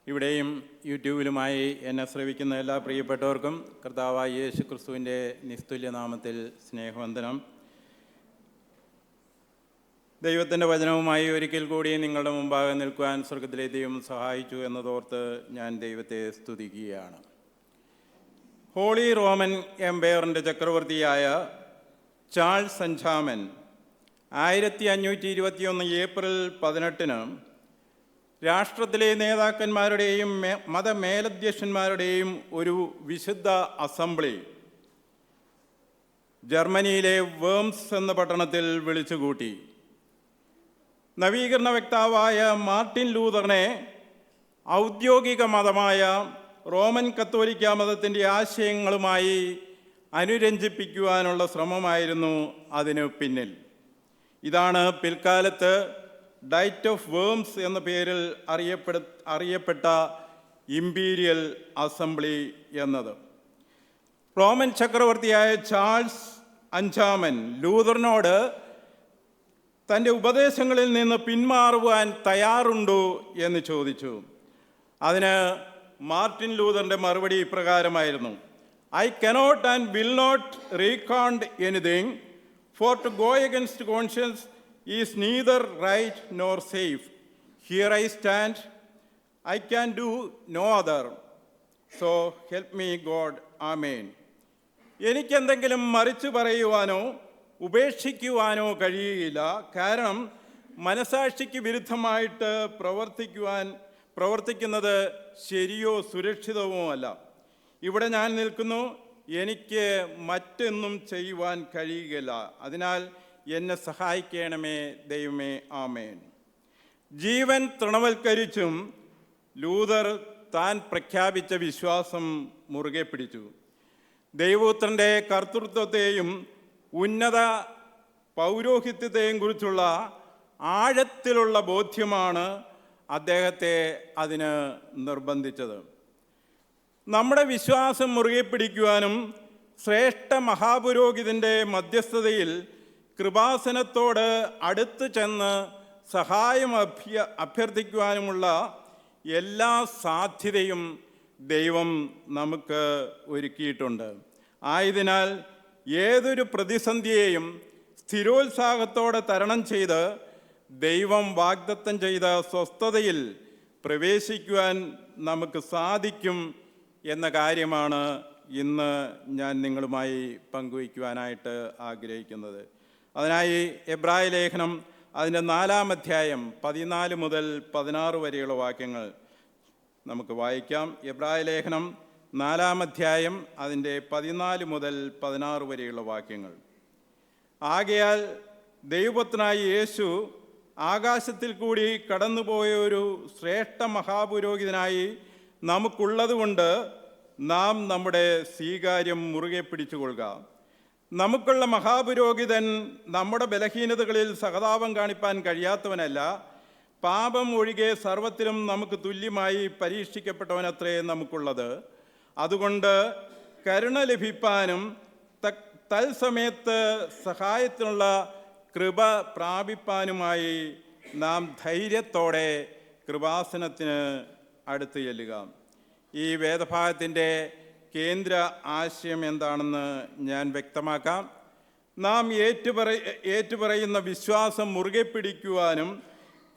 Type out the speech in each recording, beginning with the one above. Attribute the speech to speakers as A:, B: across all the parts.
A: ഇവിടെയും യൂട്യൂബിലുമായി എന്നെ ശ്രവിക്കുന്ന എല്ലാ പ്രിയപ്പെട്ടവർക്കും കർത്താവായ യേശു ക്രിസ്തുവിൻ്റെ നിസ്തുല്യ നാമത്തിൽ സ്നേഹവന്ദനം. ദൈവത്തിൻ്റെ വചനവുമായി ഒരിക്കൽ കൂടി നിങ്ങളുടെ മുമ്പാകെ നിൽക്കുവാൻ സ്വർഗത്തിലെ ദൈവം സഹായിച്ചു എന്നതോർത്ത് ഞാൻ ദൈവത്തെ സ്തുതിക്കുകയാണ്. ഹോളി റോമൻ എംപയറിൻ്റെ ചക്രവർത്തിയായ ചാൾസ് അഞ്ചാമൻ 1521 ഏപ്രിൽ 18 രാഷ്ട്രത്തിലെ നേതാക്കന്മാരുടെയും മതമേലധ്യക്ഷന്മാരുടെയും ഒരു വിശുദ്ധ അസംബ്ലി ജർമ്മനിയിലെ വേംസ് എന്ന പട്ടണത്തിൽ വിളിച്ചുകൂട്ടി. നവീകരണ വക്താവായ മാർട്ടിൻ ലൂതറിനെ ഔദ്യോഗിക മതമായ റോമൻ കത്തോലിക്ക മതത്തിൻ്റെ ആശയങ്ങളുമായി അനുരഞ്ജിപ്പിക്കുവാനുള്ള ശ്രമമായിരുന്നു അതിന് പിന്നിൽ. ഇതാണ് പിൽക്കാലത്ത് ഡൈറ്റ് ഓഫ് വേംസ് എന്ന പേരിൽ അറിയപ്പെട്ട ഇമ്പീരിയൽ അസംബ്ലി എന്നത്. റോമൻ ചക്രവർത്തിയായ ചാൾസ് അഞ്ചാമൻ ലൂതറിനോട് തൻ്റെ ഉപദേശങ്ങളിൽ നിന്ന് പിന്മാറുവാൻ തയ്യാറുണ്ടോ എന്ന് ചോദിച്ചു. അതിന് മാർട്ടിൻ ലൂതറിൻ്റെ മറുപടി ഇപ്രകാരമായിരുന്നു: I cannot and will not recant anything, for to go against conscience is neither right nor safe. Here I stand, I can do no other. So help me God. Amen. എനിക്കെന്തെങ്കിലും മറിച്ചു പറയുവാനോ ഉപേക്ഷിക്കുവാനോ കഴിയുകയില്ല. കാരണം മനസാക്ഷിക്ക് വിരുദ്ധമായിട്ട് പ്രവർത്തിക്കുന്നത് ശരിയോ സുരക്ഷിതവുമോ അല്ല. ഇവിടെ ഞാൻ നിൽക്കുന്നു, എനിക്ക് മറ്റൊന്നും ചെയ്യുവാൻ കഴിയുകയില്ല. അതിനാൽ എന്നെ സഹായിക്കണമേ ദൈവമേ. ആമേൻ. ജീവൻ തൃണവൽക്കരിച്ചും ലൂതർ താൻ പ്രഖ്യാപിച്ച വിശ്വാസം മുറുകെ പിടിച്ചു. ദൈവപുത്രൻ്റെ കർത്തൃത്വത്തെയും ഉന്നത പൗരോഹിത്യത്തെയും കുറിച്ചുള്ള ആഴത്തിലുള്ള ബോധ്യമാണ് അദ്ദേഹത്തെ അതിന് നിർബന്ധിച്ചത്. നമ്മുടെ വിശ്വാസം മുറുകെ പിടിക്കുവാനും ശ്രേഷ്ഠ മഹാപുരോഹിതൻ്റെ മധ്യസ്ഥതയിൽ കൃപാസനത്തോട് അടുത്ത് ചെന്ന് സഹായം അഭ്യർത്ഥിക്കുവാനുമുള്ള എല്ലാ സാധ്യതയും ദൈവം നമുക്ക് ഒരുക്കിയിട്ടുണ്ട്. ആയതിനാൽ ഏതൊരു പ്രതിസന്ധിയെയും സ്ഥിരോത്സാഹത്തോടെ തരണം ചെയ്ത് ദൈവം വാഗ്ദത്തം ചെയ്ത സ്വസ്ഥതയിൽ പ്രവേശിക്കുവാൻ നമുക്ക് സാധിക്കും എന്ന കാര്യമാണ് ഇന്ന് ഞാൻ നിങ്ങളുമായി പങ്കുവയ്ക്കുവാനായിട്ട് ആഗ്രഹിക്കുന്നത്. അതിനായി എബ്രായ ലേഖനം അതിൻ്റെ 4-ാം അധ്യായം 14 മുതൽ 16 വരെയുള്ള വാക്യങ്ങൾ നമുക്ക് വായിക്കാം. എബ്രായ ലേഖനം 4-ാം അധ്യായം അതിൻ്റെ 14 മുതൽ 16 വരെയുള്ള വാക്യങ്ങൾ. ആകയാൽ ദൈവപുത്രനായ യേശു ആകാശത്തിൽ കൂടി കടന്നുപോയ ഒരു ശ്രേഷ്ഠ മഹാപുരോഹിതനായി നമുക്കുള്ളതുകൊണ്ട് നാം നമ്മുടെ സ്വീകാര്യം മുറുകെ പിടിച്ചുകൊള്ളുക. നമുക്കുള്ള മഹാപുരോഹിതൻ നമ്മുടെ ബലഹീനതകളിൽ സഹതാപം കാണിപ്പാൻ കഴിയാത്തവനല്ല, പാപം ഒഴികെ സർവത്തിലും നമുക്ക് തുല്യമായി പരീക്ഷിക്കപ്പെട്ടവനത്രേ നമുക്കുള്ളത്. അതുകൊണ്ട് കരുണ ലഭിപ്പാനും തത്സമയത്ത് സഹായത്തിനുള്ള കൃപ പ്രാപിപ്പാനുമായി നാം ധൈര്യത്തോടെ കൃപാസനത്തിന് അടുത്ത് ചെല്ലുക. ഈ വേദഭാഗത്തിൻ്റെ കേന്ദ്ര ആശയം എന്താണെന്ന് ഞാൻ വ്യക്തമാക്കാം. നാം ഏറ്റുപറയുന്ന വിശ്വാസം മുറുകെ പിടിക്കുവാനും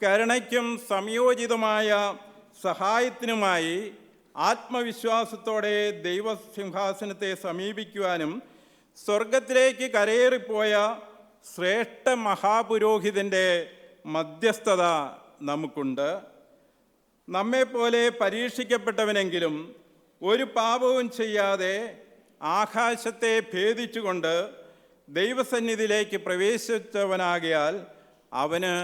A: കരുണയ്ക്കും സംയോജിതമായ സഹായത്തിനുമായി ആത്മവിശ്വാസത്തോടെ ദൈവസിംഹാസനത്തെ സമീപിക്കുവാനും സ്വർഗത്തിലേക്ക് കരയേറിപ്പോയ ശ്രേഷ്ഠ മഹാപുരോഹിതൻ്റെ മധ്യസ്ഥത നമുക്കുണ്ട്. നമ്മെപ്പോലെ പരീക്ഷിക്കപ്പെട്ടവനെങ്കിലും ഒരു പാപവും ചെയ്യാതെ ആകാശത്തെ ഭേദിച്ചുകൊണ്ട് ദൈവസന്നിധിയിലേക്ക് പ്രവേശിച്ചവനാകിയാൽ അവന്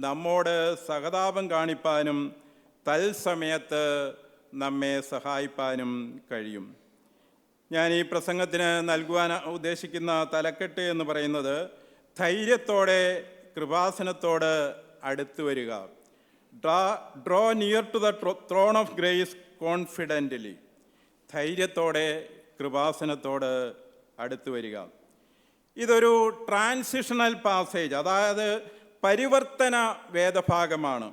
A: നമ്മോട് സഹതാപം കാണിപ്പാനും തത്സമയത്ത് നമ്മെ സഹായിപ്പാനും കഴിയും. ഞാൻ ഈ പ്രസംഗത്തിന് നൽകുവാൻ ഉദ്ദേശിക്കുന്ന തലക്കെട്ട് എന്ന് പറയുന്നത് ധൈര്യത്തോടെ കൃപാസനത്തോട് അടുത്തു വരിക. Draw near to the throne of grace confidently. ധൈര്യത്തോടെ കൃപാസനത്തോട് അടുത്തു വരിക. ഇതൊരു ട്രാൻസിഷണൽ പാസേജ്, അതായത് പരിവർത്തന വേദഭാഗമാണ്.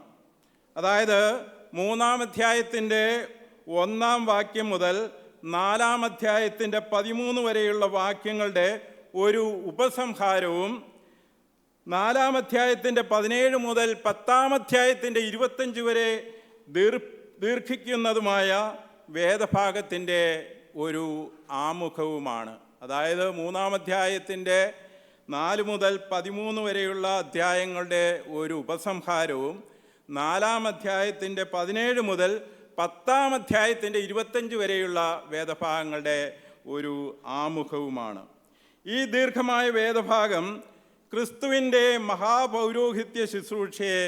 A: അതായത് 3-ാം അധ്യായത്തിൻ്റെ 1-ാം വാക്യം മുതൽ 4-ാം അധ്യായത്തിൻ്റെ 13 വരെയുള്ള വാക്യങ്ങളുടെ ഒരു ഉപസംഹാരവും 4-ാം അധ്യായത്തിൻ്റെ 17 മുതൽ 10-ാം അധ്യായത്തിൻ്റെ 25 വരെ ദീർഘിക്കുന്നതുമായ വേദഭാഗത്തിൻ്റെ ഒരു ആമുഖവുമാണ്. അതായത് 3-ാം അധ്യായത്തിൻ്റെ 4 മുതൽ 13 വരെയുള്ള അധ്യായങ്ങളുടെ ഒരു ഉപസംഹാരവും 4-ാം അധ്യായത്തിൻ്റെ 17 മുതൽ 10-ാം അധ്യായത്തിൻ്റെ 25 വരെയുള്ള വേദഭാഗങ്ങളുടെ ഒരു ആമുഖവുമാണ്. ഈ ദീർഘമായ വേദഭാഗം ക്രിസ്തുവിൻ്റെ മഹാപൗരോഹിത്യ ശുശ്രൂഷയെ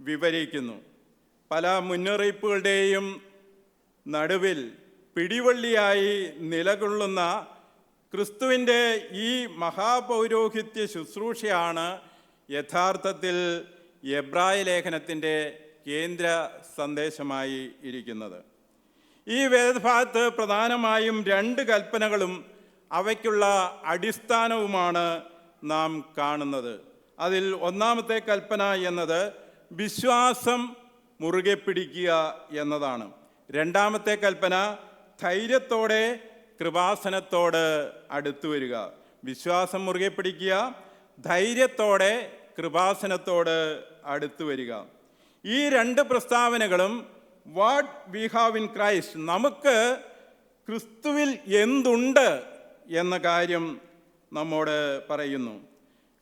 A: വിവരിക്കുന്നു. പല മുന്നറിയിപ്പുകളുടെയും നടുവിൽ പിടിവള്ളിയായി നിലകൊള്ളുന്ന ക്രിസ്തുവിൻ്റെ ഈ മഹാപൗരോഹിത്യ ശുശ്രൂഷയാണ് യഥാർത്ഥത്തിൽ എബ്രായ ലേഖനത്തിൻ്റെ കേന്ദ്ര സന്ദേശമായി ഇരിക്കുന്നത്. ഈ വേദഭാഗത്ത് പ്രധാനമായും 2 കൽപ്പനകളും അവയ്ക്കുള്ള അടിസ്ഥാനവുമാണ് നാം കാണുന്നത്. അതിൽ 1-ാമത്തെ കൽപ്പന എന്നത് വിശ്വാസം മുറുകെ പിടിക്കുക എന്നതാണ്. 2-ാമത്തെ കൽപ്പന ധൈര്യത്തോടെ കൃപാസനത്തോട് അടുത്തു വരിക. വിശ്വാസം മുറുകെ പിടിക്കുക, ധൈര്യത്തോടെ കൃപാസനത്തോട് അടുത്തു വരിക. ഈ 2 പ്രസ്താവനകളും what we have in Christ, നമുക്ക് ക്രിസ്തുവിൽ എന്തുണ്ട് എന്ന കാര്യം നമ്മോട് പറയുന്നു.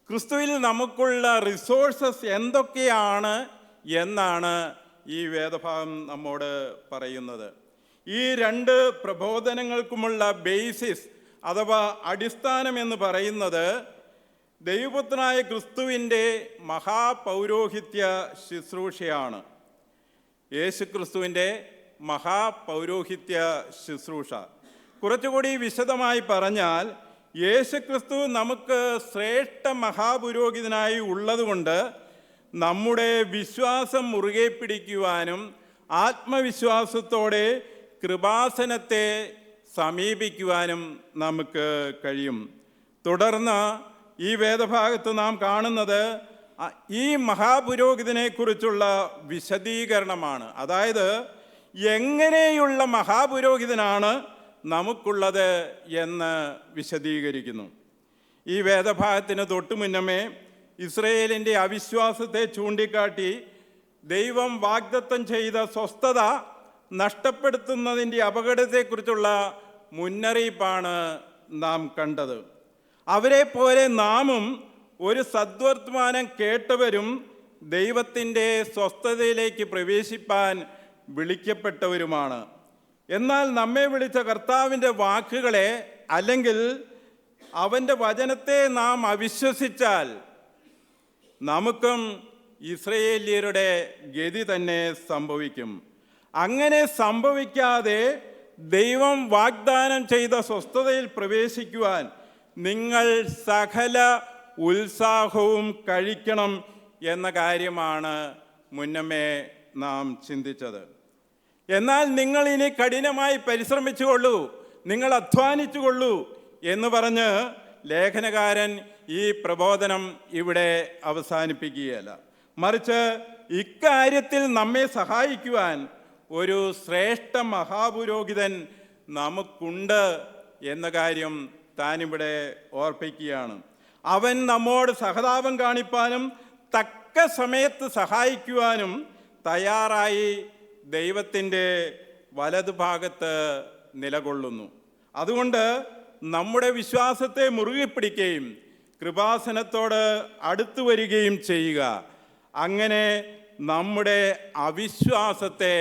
A: ക്രിസ്തുവിൽ നമുക്കുള്ള റിസോഴ്സസ് എന്തൊക്കെയാണ് എന്നാണ് ഈ വേദഭാഗം നമ്മോട് പറയുന്നത്. ഈ 2 പ്രബോധനങ്ങൾക്കുമുള്ള ബേസിസ് അഥവാ അടിസ്ഥാനം എന്ന് പറയുന്നത് ദൈവപുത്രനായ ക്രിസ്തുവിൻ്റെ മഹാപൗരോഹിത്യ ശുശ്രൂഷയാണ്. യേശു ക്രിസ്തുവിൻ്റെ മഹാപൗരോഹിത്യ ശുശ്രൂഷ. കുറച്ചുകൂടി വിശദമായി പറഞ്ഞാൽ, യേശുക്രിസ്തു നമുക്ക് ശ്രേഷ്ഠ മഹാപുരോഹിതനായി ഉള്ളതുകൊണ്ട് നമ്മുടെ വിശ്വാസം മുറുകെ പിടിക്കുവാനും ആത്മവിശ്വാസത്തോടെ കൃപാസനത്തെ സമീപിക്കുവാനും നമുക്ക് കഴിയും. തുടർന്ന് ഈ വേദഭാഗത്ത് നാം കാണുന്നത് ഈ മഹാപുരോഹിതനെക്കുറിച്ചുള്ള വിശദീകരണമാണ്. അതായത് എങ്ങനെയുള്ള മഹാപുരോഹിതനാണ് നമുക്കുള്ളത് എന്ന് വിശദീകരിക്കുന്നു. ഈ വേദഭാഗത്തിന് തൊട്ടു മുന്നമേ ഇസ്രയേലിൻ്റെ അവിശ്വാസത്തെ ചൂണ്ടിക്കാട്ടി ദൈവം വാഗ്ദത്തം ചെയ്ത സ്വസ്ഥത നഷ്ടപ്പെടുത്തുന്നതിൻ്റെ അപകടത്തെക്കുറിച്ചുള്ള മുന്നറിയിപ്പാണ് നാം കണ്ടത്. അവരെ പോലെ നാമും ഒരു സദ്വർത്തമാനം കേട്ടവരും ദൈവത്തിൻ്റെ സ്വസ്ഥതയിലേക്ക് പ്രവേശിപ്പാൻ വിളിക്കപ്പെട്ടവരുമാണ്. എന്നാൽ നമ്മെ വിളിച്ച കർത്താവിൻ്റെ വാക്കുകളെ അല്ലെങ്കിൽ അവൻ്റെ വചനത്തെ നാം അവിശ്വസിച്ചാൽ നമുക്കും ഇസ്രയേല്യരുടെ ഗതി തന്നെ സംഭവിക്കും. അങ്ങനെ സംഭവിക്കാതെ ദൈവം വാഗ്ദാനം ചെയ്ത സ്വസ്ഥതയിൽ പ്രവേശിക്കുവാൻ നിങ്ങൾ സകല ഉത്സാഹവും കഴിക്കണം എന്ന കാര്യമാണ് മുന്നമേ നാം ചിന്തിച്ചത്. എന്നാൽ നിങ്ങൾ ഇനി കഠിനമായി പരിശ്രമിച്ചുകൊള്ളൂ, നിങ്ങൾ അധ്വാനിച്ചുകൊള്ളൂ എന്ന് പറഞ്ഞ് ലേഖനകാരൻ ഈ പ്രബോധനം ഇവിടെ അവസാനിപ്പിക്കുകയല്ല. മറിച്ച് ഇക്കാര്യത്തിൽ നമ്മെ സഹായിക്കുവാൻ ഒരു ശ്രേഷ്ഠ മഹാപുരോഹിതൻ നമുക്കുണ്ട് എന്ന കാര്യം താനിവിടെ ഓർപ്പിക്കുകയാണ്. അവൻ നമ്മോട് സഹതാപം കാണിപ്പാനും തക്ക സമയത്ത് സഹായിക്കുവാനും തയ്യാറായി ദൈവത്തിൻ്റെ വലതുഭാഗത്ത് നിലകൊള്ളുന്നു. അതുകൊണ്ട് നമ്മുടെ വിശ്വാസത്തെ മുറുകെ പിടിക്കുകയും കൃപാസനത്തോട് അടുത്തു വരികയും ചെയ്യുക. അങ്ങനെ നമ്മുടെ അവിശ്വാസത്തെ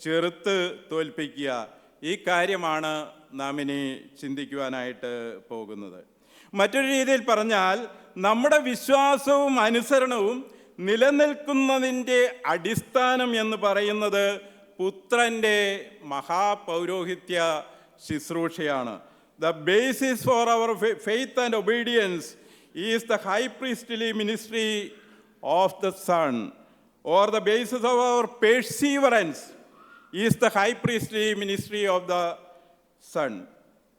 A: ചെറുത്ത് തോൽപ്പിക്കുക. ഈ കാര്യമാണ് നാം ഇനി ചിന്തിക്കുവാനായിട്ട് പോകുന്നത്. മറ്റൊരു രീതിയിൽ പറഞ്ഞാൽ, നമ്മുടെ വിശ്വാസവും അനുസരണവും നിലനിൽക്കുന്നതിൻ്റെ അടിസ്ഥാനം എന്ന് പറയുന്നത് പുത്രൻ്റെ മഹാപൗരോഹിത്യ ശുശ്രൂഷയാണ്. The basis for our faith and obedience is the high priestly ministry of the Son, or the basis of our perseverance is the high priestly ministry of the Son.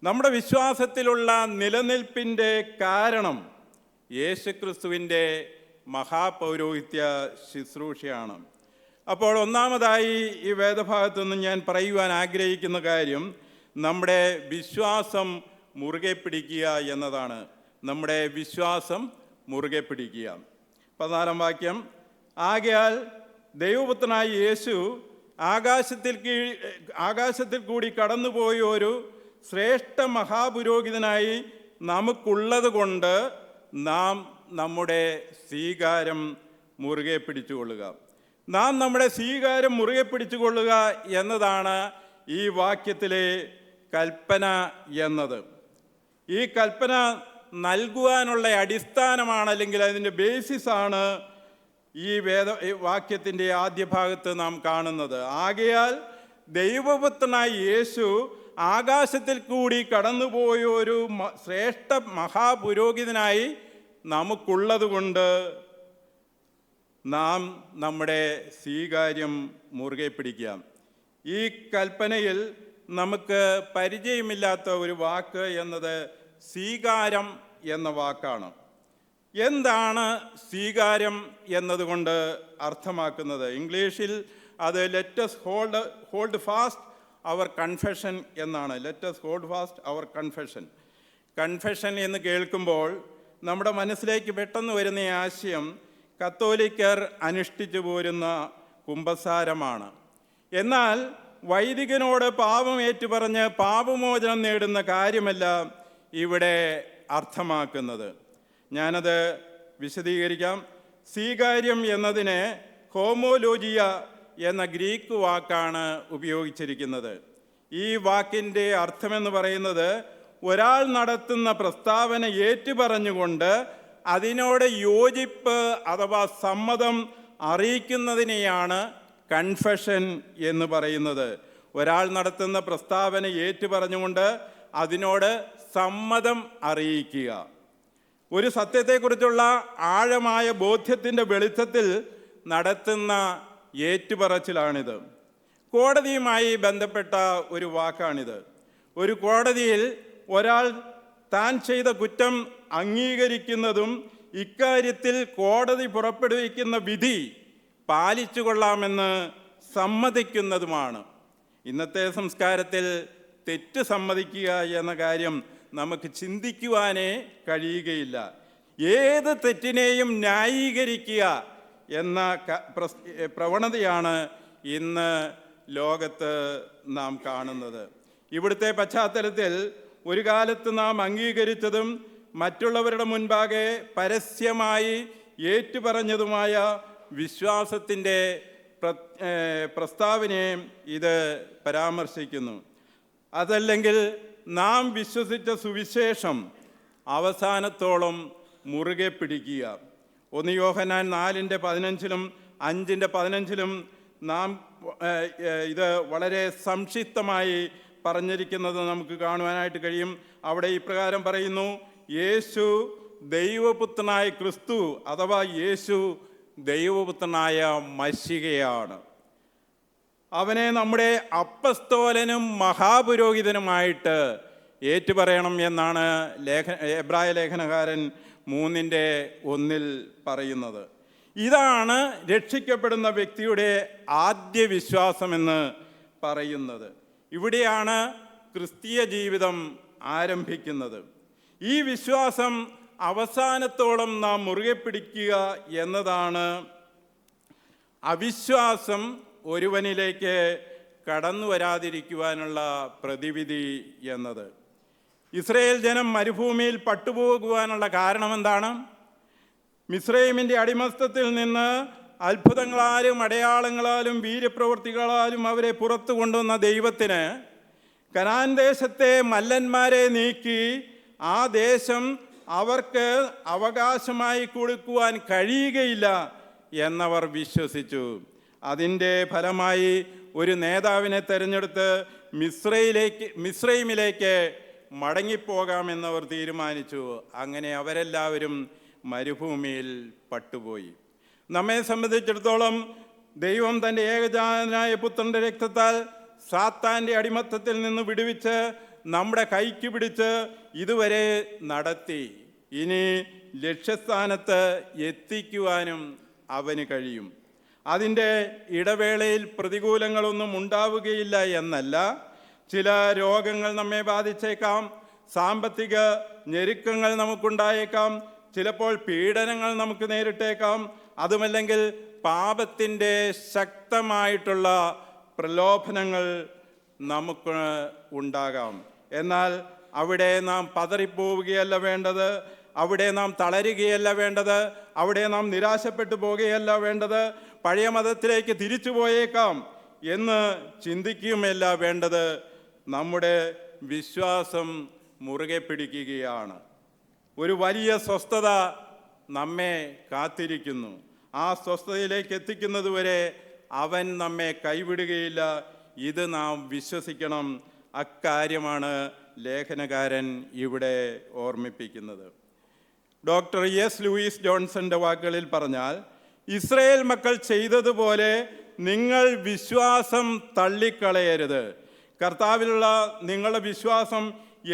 A: നമ്മുടെ വിശ്വാസത്തിലുള്ള നിലനിൽപ്പിൻ്റെ കാരണം യേശുക്രിസ്തുവിൻ്റെ മഹാപൗരോഹിത്യ ശുശ്രൂഷയാണ്. അപ്പോൾ ഒന്നാമതായി ഈ വേദഭാഗത്തു നിന്ന് ഞാൻ പറയുവാൻ ആഗ്രഹിക്കുന്ന കാര്യം നമ്മുടെ വിശ്വാസം മുറുകെ പിടിക്കുക എന്നതാണ്. നമ്മുടെ വിശ്വാസം മുറുകെ പിടിക്കുക. 14 വാക്യം, ആകയാൽ ദൈവപുത്രനായ യേശു ആകാശത്തിൽ കൂടി കടന്നുപോയ ഒരു ശ്രേഷ്ഠ മഹാപുരോഹിതനായി നമുക്കുള്ളത് കൊണ്ട് നാം നമ്മുടെ സ്വീകാരം മുറുകെ പിടിച്ചുകൊള്ളുക. നാം നമ്മുടെ സ്വീകാരം മുറുകെ പിടിച്ചുകൊള്ളുക എന്നതാണ് ഈ വാക്യത്തിലെ കൽപ്പന എന്നത്. ഈ കൽപ്പന നൽകുവാനുള്ള അടിസ്ഥാനമാണ്, അല്ലെങ്കിൽ അതിൻ്റെ ബേസിസാണ് ഈ വാക്യത്തിൻ്റെ ആദ്യ ഭാഗത്ത് നാം കാണുന്നത്. ആകയാൽ ദൈവപുത്രനായ യേശു ആകാശത്തിൽ കൂടി കടന്നുപോയ ഒരു ശ്രേഷ്ഠ മഹാപുരോഹിതനായി നമുക്കുള്ളത് കൊണ്ട് നാം നമ്മുടെ സ്വീകാര്യം മുറുകെ പിടിക്കാം. ഈ കൽപ്പനയിൽ നമുക്ക് പരിചയമില്ലാത്ത ഒരു വാക്ക് എന്നത് സ്വീകാരം എന്ന വാക്കാണ്. എന്താണ് സ്വീകാരം എന്നതുകൊണ്ട് അർത്ഥമാക്കുന്നത്? ഇംഗ്ലീഷിൽ അത് let us hold fast our confession എന്നാണ്. Let us hold fast our confession. Confession എന്ന് കേൾക്കുമ്പോൾ നമ്മുടെ മനസ്സിലേക്ക് പെട്ടെന്ന് വരുന്ന ആശയം കത്തോലിക്കർ അനുഷ്ഠിച്ചു പോരുന്ന കുമ്പസാരമാണ്. എന്നാൽ വൈദികനോട് പാപം ഏറ്റുപറഞ്ഞ് പാപമോചനം നേടുന്ന കാര്യമല്ല ഇവിടെ അർത്ഥമാക്കുന്നത്. ഞാനത് വിശദീകരിക്കാം. സ്വീകാര്യം എന്നതിന് ഹോമോലോജിയ എന്ന ഗ്രീക്ക് വാക്കാണ് ഉപയോഗിച്ചിരിക്കുന്നത്. ഈ വാക്കിൻ്റെ അർത്ഥമെന്ന് പറയുന്നത് ഒരാൾ നടത്തുന്ന പ്രസ്താവന ഏറ്റുപറഞ്ഞുകൊണ്ട് അതിനോട് യോജിപ്പ് അഥവാ സമ്മതം അറിയിക്കുന്നതിനെയാണ് കൺഫെഷൻ എന്ന് പറയുന്നത്. ഒരാൾ നടത്തുന്ന പ്രസ്താവന ഏറ്റുപറഞ്ഞുകൊണ്ട് അതിനോട് സമ്മതം അറിയിക്കുക. ഒരു സത്യത്തെക്കുറിച്ചുള്ള ആഴമായ ബോധ്യത്തിൻ്റെ വെളിച്ചത്തിൽ നടത്തുന്ന ഏറ്റുപറച്ചിലാണിത്. കോടതിയുമായി ബന്ധപ്പെട്ട ഒരു വാക്കാണിത്. ഒരു കോടതിയിൽ ഒരാൾ താൻ ചെയ്ത കുറ്റം അംഗീകരിക്കുന്നതും ഇക്കാര്യത്തിൽ കോടതി പുറപ്പെടുവിക്കുന്ന വിധി പാലിച്ചു കൊള്ളാമെന്ന് സമ്മതിക്കുന്നതുമാണ്. ഇന്നത്തെ സംസ്കാരത്തിൽ തെറ്റ് സമ്മതിക്കുക എന്ന കാര്യം നമുക്ക് ചിന്തിക്കുവാനേ കഴിയുകയില്ല. ഏത് തെറ്റിനെയും ന്യായീകരിക്കുക എന്ന പ്രവണതയാണ് ഇന്ന് ലോകത്ത് നാം കാണുന്നത്. ഇവിടുത്തെ പശ്ചാത്തലത്തിൽ ഒരു കാലത്ത് നാം അംഗീകരിച്ചതും മറ്റുള്ളവരുടെ മുൻപാകെ പരസ്യമായി ഏറ്റുപറഞ്ഞതുമായ വിശ്വാസത്തിൻ്റെ പ്രസ്താവനയെ ഇത് പരാമർശിക്കുന്നു. അതല്ലെങ്കിൽ നാം വിശ്വസിച്ച സുവിശേഷം അവസാനത്തോളം മുറുകെ പിടിക്കുക. 1 യോഹന്നാൻ 4:15 5:15 നാം ഇത് വളരെ സംക്ഷിപ്തമായി പറഞ്ഞിരിക്കുന്നത് നമുക്ക് കാണുവാനായിട്ട് കഴിയും. അവിടെ ഇപ്രകാരം പറയുന്നു: യേശു ദൈവപുത്രനായ ക്രിസ്തു അഥവാ യേശു ദൈവപുത്രനായ മശിഹയാണ്. അവനെ നമ്മുടെ അപ്പസ്തോലനും മഹാപുരോഹിതനുമായിട്ട് ഏറ്റുപറയണം എന്നാണ് എബ്രായ ലേഖനകാരൻ 3:1 പറയുന്നത്. ഇതാണ് രക്ഷിക്കപ്പെടുന്ന വ്യക്തിയുടെ ആദ്യ വിശ്വാസമെന്ന് പറയുന്നത്. ഇവിടെയാണ് ക്രിസ്തീയ ജീവിതം ആരംഭിക്കുന്നത്. ഈ വിശ്വാസം അവസാനത്തോളം നാം മുറുകെ പിടിക്കുക എന്നതാണ് അവിശ്വാസം ഒരുവനിലേക്ക് കടന്നു വരാതിരിക്കുവാനുള്ള പ്രതിവിധി എന്നത്. ഇസ്രായേൽ ജനം മരുഭൂമിയിൽ പട്ടുപോകുവാനുള്ള കാരണം എന്താണ്? മിസ്രൈമിൻ്റെ അടിമത്തത്തിൽ നിന്ന് അത്ഭുതങ്ങളാലും അടയാളങ്ങളാലും വീര്യപ്രവൃത്തികളാലും അവരെ പുറത്തു കൊണ്ടുവന്ന ദൈവത്തിന് കനാൻ ദേശത്തെ മല്ലന്മാരെ നീക്കി ആ ദേശം അവർക്ക് അവകാശമായി കൊടുക്കുവാൻ കഴിയുകയില്ല എന്നവർ വിശ്വസിച്ചു. അതിൻ്റെ ഫലമായി ഒരു നേതാവിനെ തിരഞ്ഞെടുത്ത് മിസ്രൈമിലേക്ക് മടങ്ങിപ്പോകാമെന്നവർ തീരുമാനിച്ചു. അങ്ങനെ അവരെല്ലാവരും മരുഭൂമിയിൽ പട്ടുപോയി. നമ്മെ സംബന്ധിച്ചിടത്തോളം ദൈവം തൻ്റെ ഏകജാതനായ പുത്രൻ്റെ രക്തത്താൽ സാത്താൻ്റെ അടിമത്തത്തിൽ നിന്ന് വിടുവിച്ച് നമ്മുടെ കൈക്ക് പിടിച്ച് ഇതുവരെ നടത്തി. ഇനി ലക്ഷ്യസ്ഥാനത്ത് എത്തിക്കുവാനും അവന് കഴിയും. അതിൻ്റെ ഇടവേളയിൽ പ്രതികൂലങ്ങളൊന്നും ഉണ്ടാവുകയില്ല എന്നല്ല. ചില രോഗങ്ങൾ നമ്മെ ബാധിച്ചേക്കാം, സാമ്പത്തിക ഞെരുക്കങ്ങൾ നമുക്കുണ്ടായേക്കാം, ചിലപ്പോൾ പീഡനങ്ങൾ നമുക്ക് നേരിട്ടേക്കാം, അതുമല്ലെങ്കിൽ പാപത്തിൻ്റെ ശക്തമായിട്ടുള്ള പ്രലോഭനങ്ങൾ നമുക്ക് ഉണ്ടാകാം. എന്നാൽ അവിടെ നാം പതറിപ്പോവുകയല്ല വേണ്ടത്, അവിടെ നാം തളരുകയല്ല വേണ്ടത്, അവിടെ നാം നിരാശപ്പെട്ടു പോകുകയല്ല വേണ്ടത്, പഴയ മതത്തിലേക്ക് തിരിച്ചു പോയേക്കാം എന്ന് ചിന്തിക്കുകയുമല്ല വേണ്ടത്. നമ്മുടെ വിശ്വാസം മുറുകെ പിടിക്കുകയാണ്. ഒരു വലിയ സ്വസ്ഥത നമ്മെ കാത്തിരിക്കുന്നു. ആ സ്വസ്ഥതയിലേക്ക് എത്തിക്കുന്നതുവരെ അവൻ നമ്മെ കൈവിടുകയില്ല. ഇത് നാം വിശ്വസിക്കണം. അക്കാര്യമാണ് ലേഖനകാരൻ ഇവിടെ ഓർമ്മിപ്പിക്കുന്നത്. ഡോക്ടർ എസ് ലൂയിസ് ജോൺസന്റെ വാക്കുകളിൽ പറഞ്ഞാൽ, ഇസ്രായേൽ മക്കൾ ചെയ്തതുപോലെ നിങ്ങൾ വിശ്വാസം തള്ളിക്കളയരുത്. കർത്താവിലുള്ള നിങ്ങളുടെ വിശ്വാസം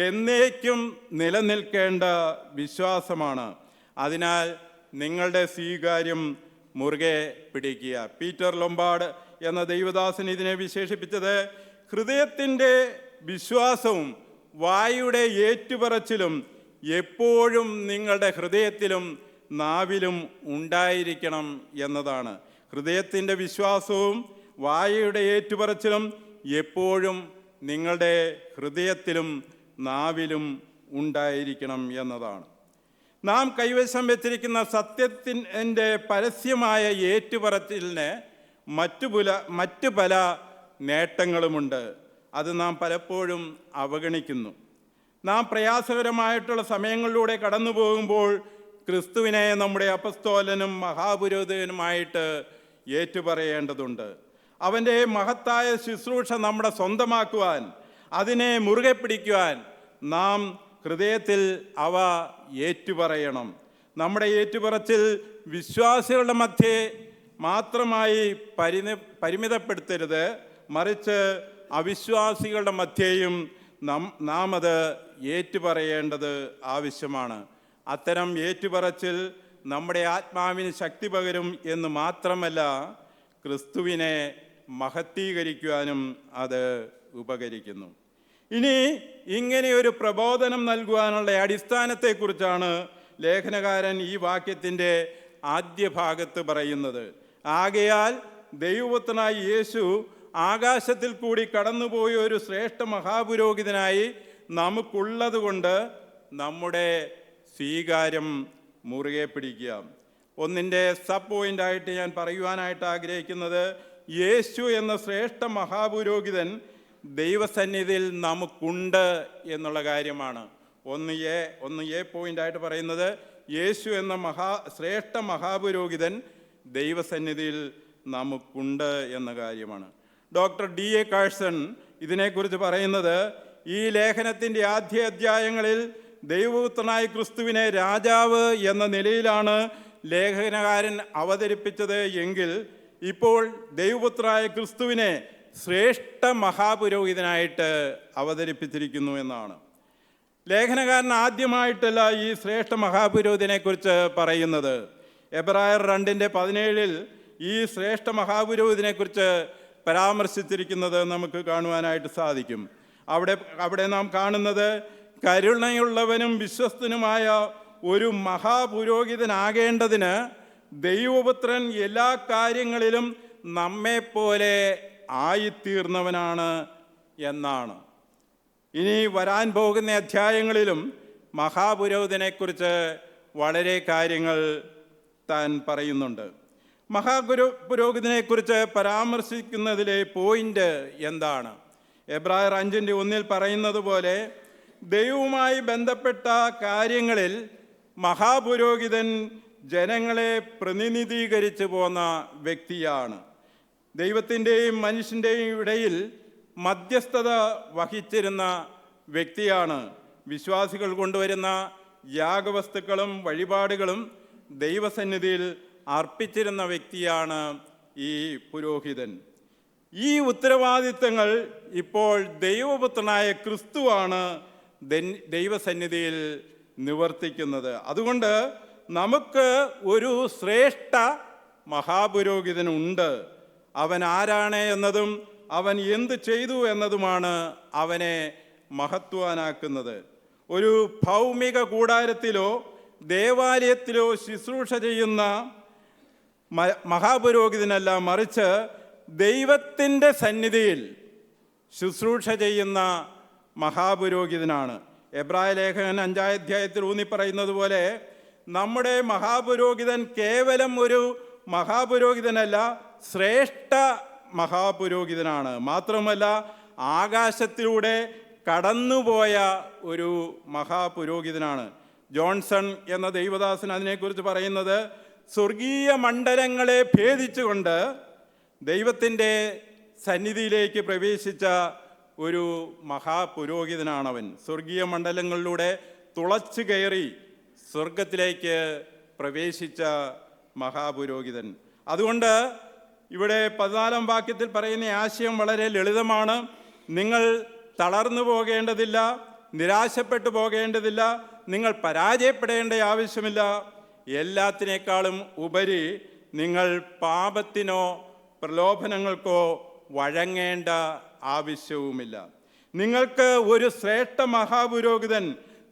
A: എന്നേക്കും നിലനിൽക്കേണ്ട വിശ്വാസമാണ്. അതിനാൽ നിങ്ങളുടെ സ്വീകാര്യം മുറുകെ പിടിക്കുക. പീറ്റർ ലൊംബാർഡ് എന്ന ദൈവദാസൻ ഇതിനെ വിശേഷിപ്പിച്ചത്, ഹൃദയത്തിൻ്റെ വിശ്വാസവും വായുടെ ഏറ്റുപറച്ചിലും എപ്പോഴും നിങ്ങളുടെ ഹൃദയത്തിലും നാവിലും ഉണ്ടായിരിക്കണം എന്നതാണ്. ഹൃദയത്തിൻ്റെ വിശ്വാസവും വായുടെ ഏറ്റുപറച്ചിലും എപ്പോഴും നിങ്ങളുടെ ഹൃദയത്തിലും നാവിലും ഉണ്ടായിരിക്കണം എന്നതാണ്. നാം കൈവശം വെച്ചിരിക്കുന്ന സത്യത്തിൻ്റെ പരസ്യമായ ഏറ്റുപറച്ചിലിന് മറ്റു പല നേട്ടങ്ങളുമുണ്ട്. അത് നാം പലപ്പോഴും അവഗണിക്കുന്നു. നാം പ്രയാസകരമായിട്ടുള്ള സമയങ്ങളിലൂടെ കടന്നു പോകുമ്പോൾ ക്രിസ്തുവിനെ നമ്മുടെ അപ്പസ്തോലനും മഹാപുരോഹിതനുമായിട്ട് ഏറ്റുപറയേണ്ടതുണ്ട്. അവൻ്റെ മഹത്തായ ശുശ്രൂഷ നമ്മുടെ സ്വന്തമാക്കുവാൻ, അതിനെ മുറുകെ പിടിക്കുവാൻ നാം ഹൃദയത്തിൽ അവ ഏറ്റുപറയണം. നമ്മുടെ ഏറ്റുപറച്ചിൽ വിശ്വാസികളുടെ മധ്യേ മാത്രമായി പരിമിതപ്പെടുത്തരുത്, മറിച്ച് അവിശ്വാസികളുടെ മധ്യേയും നാം അത് ഏറ്റുപറയേണ്ടത് ആവശ്യമാണ്. അത്തരം ഏറ്റുപറച്ചിൽ നമ്മുടെ ആത്മാവിന് ശക്തി പകരും എന്ന് മാത്രമല്ല, ക്രിസ്തുവിനെ മഹത്വീകരിക്കുവാനും അത് ഉപകരിക്കുന്നു. ഇനി ഇങ്ങനെയൊരു പ്രബോധനം നൽകുവാനുള്ള അടിസ്ഥാനത്തെക്കുറിച്ചാണ് ലേഖനകാരൻ ഈ വാക്യത്തിൻ്റെ ആദ്യ ഭാഗത്ത് പറയുന്നത്. ആകയാൽ ദൈവപുത്രനായ യേശു ആകാശത്തിൽ കൂടി കടന്നുപോയ ഒരു ശ്രേഷ്ഠ മഹാപുരോഹിതനായി നമുക്കുള്ളത് കൊണ്ട് നമ്മുടെ സ്വീകാര്യം മുറുകെ പിടിക്കുക. ഒന്നിൻ്റെ സബ് പോയിൻ്റായിട്ട് ഞാൻ പറയുവാനായിട്ട് ആഗ്രഹിക്കുന്നത്, യേശു എന്ന ശ്രേഷ്ഠ മഹാപുരോഹിതൻ ദൈവസന്നിധിയിൽ നമുക്കുണ്ട് എന്നുള്ള കാര്യമാണ്. ഒന്ന് എ പോയിൻ്റായിട്ട് പറയുന്നത്, യേശു എന്ന ശ്രേഷ്ഠ മഹാപുരോഹിതൻ ദൈവസന്നിധിയിൽ നമുക്കുണ്ട് എന്ന കാര്യമാണ്. Doctor D.A. കാഴ്സൺ ഇതിനെക്കുറിച്ച് പറയുന്നത്, ഈ ലേഖനത്തിൻ്റെ ആദ്യ അധ്യായങ്ങളിൽ ദൈവപുത്രനായ ക്രിസ്തുവിനെ രാജാവ് എന്ന നിലയിലാണ് ലേഖനകാരൻ അവതരിപ്പിച്ചത് എങ്കിൽ, ഇപ്പോൾ ദൈവപുത്രനായ ക്രിസ്തുവിനെ ശ്രേഷ്ഠ മഹാപുരോഹിതനായിട്ട് അവതരിപ്പിച്ചിരിക്കുന്നു എന്നാണ്. ലേഖനകാരൻ ആദ്യമായിട്ടല്ല ഈ ശ്രേഷ്ഠ മഹാപുരോഹിതനെക്കുറിച്ച് പറയുന്നത്. എബ്രായർ 2:17 ഈ ശ്രേഷ്ഠ മഹാപുരോഹിതനെക്കുറിച്ച് പരാമർശിച്ചിരിക്കുന്നത് നമുക്ക് കാണുവാനായിട്ട് സാധിക്കും. അവിടെ നാം കാണുന്നത്, കരുണയുള്ളവനും വിശ്വസ്തനുമായ ഒരു മഹാപുരോഹിതനാകേണ്ടതിന് ദൈവപുത്രൻ എല്ലാ കാര്യങ്ങളിലും നമ്മെപ്പോലെ ആയിത്തീർന്നവനാണ് എന്നാണ്. ഇനി വരാൻ പോകുന്ന അധ്യായങ്ങളിലും മഹാപുരോഹിതനെക്കുറിച്ച് വളരെ കാര്യങ്ങൾ താൻ പറയുന്നുണ്ട്. മഹാപുരോഹിതനെക്കുറിച്ച് പരാമർശിക്കുന്നതിലെ പോയിന്റ് എന്താണ്? എബ്രായർ 5:1 പറയുന്നത് പോലെ, ദൈവവുമായി ബന്ധപ്പെട്ട കാര്യങ്ങളിൽ മഹാപുരോഹിതൻ ജനങ്ങളെ പ്രതിനിധീകരിച്ചു പോന്ന വ്യക്തിയാണ്. ദൈവത്തിൻ്റെയും മനുഷ്യൻ്റെയും ഇടയിൽ മധ്യസ്ഥത വഹിച്ചിരുന്ന വ്യക്തിയാണ്. വിശ്വാസികൾ കൊണ്ടുവരുന്ന യാഗവസ്തുക്കളും വഴിപാടുകളും ദൈവസന്നിധിയിൽ അർപ്പിച്ചിരുന്ന വ്യക്തിയാണ് ഈ പുരോഹിതൻ. ഈ ഉത്തരവാദിത്തങ്ങൾ ഇപ്പോൾ ദൈവപുത്രനായ ക്രിസ്തുവാണ് ദൈവസന്നിധിയിൽ നിവർത്തിക്കുന്നത്. അതുകൊണ്ട് നമുക്ക് ഒരു ശ്രേഷ്ഠ മഹാപുരോഹിതനുണ്ട്. അവൻ ആരാണ് എന്നതും അവൻ എന്ത് ചെയ്തു എന്നതുമാണ് അവനെ മഹത്വാനാക്കുന്നത്. ഒരു ഭൗമിക കൂടാരത്തിലോ ദേവാലയത്തിലോ ശുശ്രൂഷ ചെയ്യുന്ന മഹാപുരോഹിതനല്ല, മറിച്ച് ദൈവത്തിൻ്റെ സന്നിധിയിൽ ശുശ്രൂഷ ചെയ്യുന്ന മഹാപുരോഹിതനാണ്. എബ്രായ ലേഖകൻ 5-ാം അധ്യായത്തിൽ ഊന്നിപ്പറയുന്നത് പോലെ നമ്മുടെ മഹാപുരോഹിതൻ കേവലം ഒരു മഹാപുരോഹിതനല്ല, ശ്രേഷ്ഠ മഹാപുരോഹിതനാണ്. മാത്രമല്ല, ആകാശത്തിലൂടെ കടന്നുപോയ ഒരു മഹാപുരോഹിതനാണ്. ജോൺസൺ എന്ന ദൈവദാസൻ അതിനെക്കുറിച്ച് പറയുന്നത്, സ്വർഗീയ മണ്ഡലങ്ങളെ ഭേദിച്ചുകൊണ്ട് ദൈവത്തിൻ്റെ സന്നിധിയിലേക്ക് പ്രവേശിച്ച ഒരു മഹാപുരോഹിതനാണവൻ. സ്വർഗീയ മണ്ഡലങ്ങളിലൂടെ തുളച്ചു കയറി സ്വർഗത്തിലേക്ക് പ്രവേശിച്ച മഹാപുരോഹിതൻ. അതുകൊണ്ട് ഇവിടെ 14-ാം വാക്യത്തിൽ പറയുന്ന ആശയം വളരെ ലളിതമാണ്. നിങ്ങൾ തളർന്നു പോകേണ്ടതില്ല, നിരാശപ്പെട്ടു പോകേണ്ടതില്ല, നിങ്ങൾ പരാജയപ്പെടേണ്ട ആവശ്യമില്ല. എല്ലാത്തിനേക്കാളും ഉപരി നിങ്ങൾ പാപത്തിനോ പ്രലോഭനങ്ങൾക്കോ വഴങ്ങേണ്ട ആവശ്യവുമില്ല. നിങ്ങൾക്ക് ഒരു ശ്രേഷ്ഠ മഹാപുരോഹിതൻ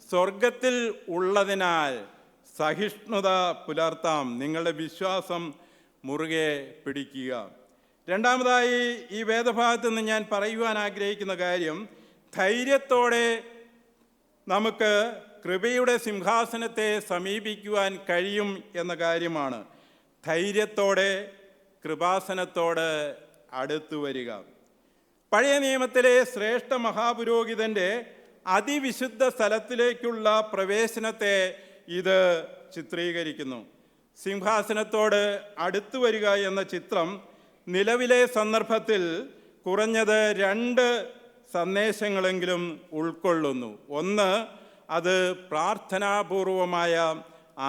A: സ്വർഗത്തിൽ ഉള്ളതിനാൽ സഹിഷ്ണുത പുലർത്താം. നിങ്ങളുടെ വിശ്വാസം മുറുകെ പിടിക്കുക. രണ്ടാമതായി ഈ വേദഭാഗത്ത് നിന്ന് ഞാൻ പറയുവാൻ ആഗ്രഹിക്കുന്ന കാര്യം, ധൈര്യത്തോടെ നമുക്ക് കൃപയുടെ സിംഹാസനത്തെ സമീപിക്കുവാൻ കഴിയും എന്ന കാര്യമാണ്. ധൈര്യത്തോടെ കൃപാസനത്തോട് അടുത്തു വരിക. പഴയ നിയമത്തിലെ ശ്രേഷ്ഠ മഹാപുരോഹിതൻ്റെ അതിവിശുദ്ധ സ്ഥലത്തിലേക്കുള്ള പ്രവേശനത്തെ ഇത് ചിത്രീകരിക്കുന്നു. സിംഹാസനത്തോട് അടുത്തു വരിക എന്ന ചിത്രം നിലവിലെ സന്ദർഭത്തിൽ കുറഞ്ഞത് 2 സന്ദേശങ്ങളെങ്കിലും ഉൾക്കൊള്ളുന്നു. ഒന്ന്, അത് പ്രാർത്ഥനാപൂർവമായ